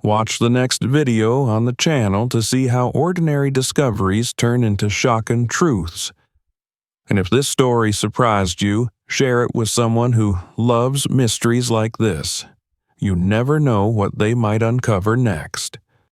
Watch the next video on the channel to see how ordinary discoveries turn into shocking truths. And if this story surprised you, share it with someone who loves mysteries like this. You never know what they might uncover next.